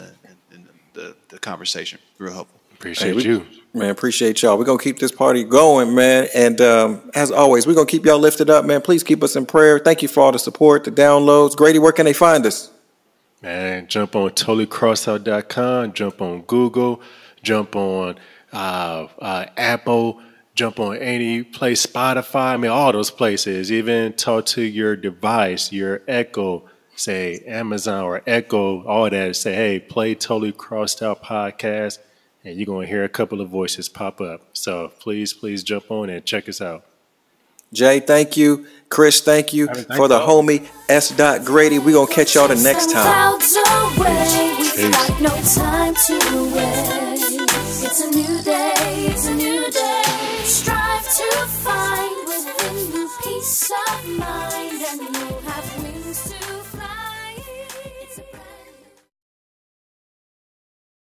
the conversation. Real helpful. Appreciate you. Man, appreciate y'all. We're going to keep this party going, man. And as always, we're going to keep y'all lifted up, man. Please keep us in prayer. Thank you for all the support, the downloads. Grady, where can they find us? Man, jump on totallycrossout.com, jump on Google, jump on Apple, jump on any place, Spotify, I mean, all those places. Even talk to your device, your Echo, say Amazon or Echo, all that. Say, hey, play Totally Crossed Out podcast, and you're going to hear a couple of voices pop up. So please jump on and check us out. Jay, thank you. Chris, thank you. For the homie S. Grady, we're going to catch y'all the next time. Peace. No time to wait. It's a new day. It's a new day.